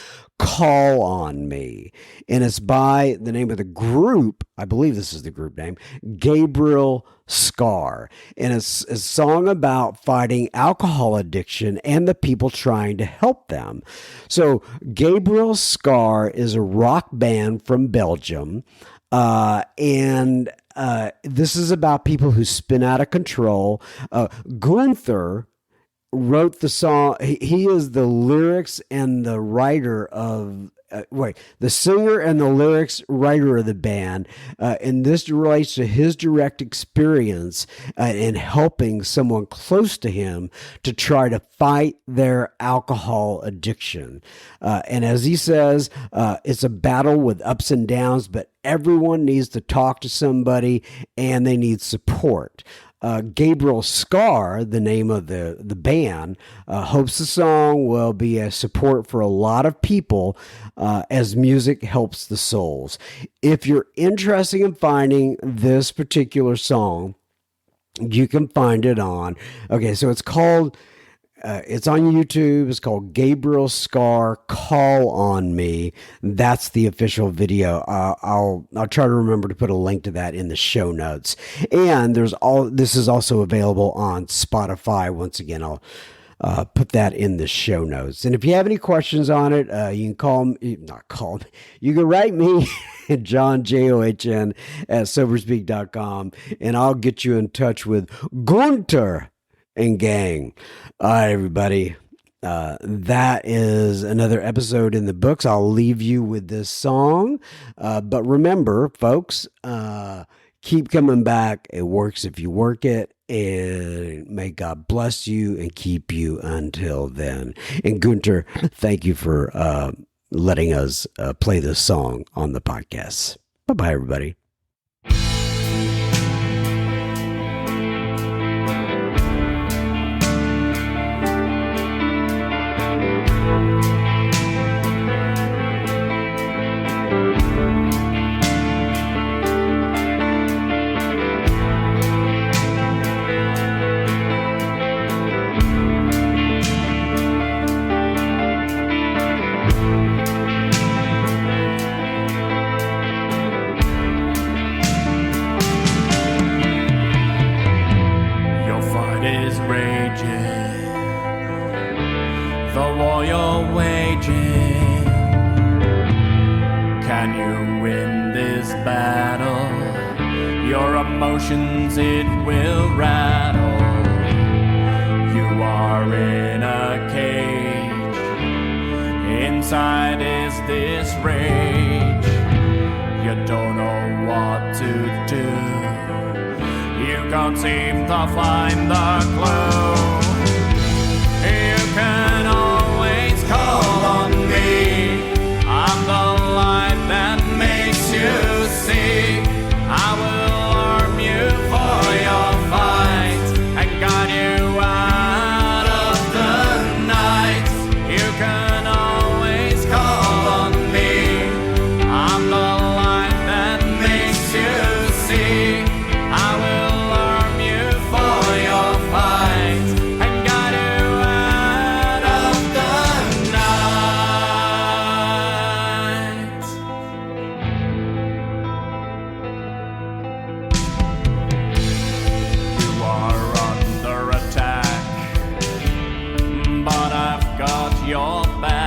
Call on Me. And it's by the name of the group, I believe this is the group name, Gabriel Scar. And it's a song about fighting alcohol addiction and the people trying to help them. So Gabriel Scar is a rock band from Belgium. And this is about people who spin out of control. Gunther wrote the song. He is the lyrics and the writer of the singer and the lyrics writer of the band, and this relates to his direct experience in helping someone close to him to try to fight their alcohol addiction. And as he says, it's a battle with ups and downs, but everyone needs to talk to somebody and they need support. Gabriel Scar, the name of the band, hopes the song will be a support for a lot of people as music helps the souls. If you're interested in finding this particular song, you can find it on, so it's called, it's on YouTube. It's called Gabriel Scar Call on Me. That's the official video. I'll try to remember to put a link to that in the show notes. And this is also available on Spotify. Once again, I'll put that in the show notes. And if you have any questions on it, you can you can write me at John, John, at Soberspeak.com, and I'll get you in touch with Gunther and gang. All right, everybody. That is another episode in the books. I'll leave you with this song. But remember, folks, keep coming back. It works if you work it. And may God bless you and keep you until then. And Gunther, thank you for letting us play this song on the podcast. Bye-bye, everybody. The war you're waging, can you win this battle? Your emotions, it will rattle. You are in a cage, inside is this rage. You don't know what to do, you can't seem to find the clue. You can always call on me, I'm the light that makes you see. I will arm you for your fight and guide you out of the night. You can always call on me, I'm the light that makes you see. I will arm you for your fight and guide you out of the night. You are under attack, but I've got your back.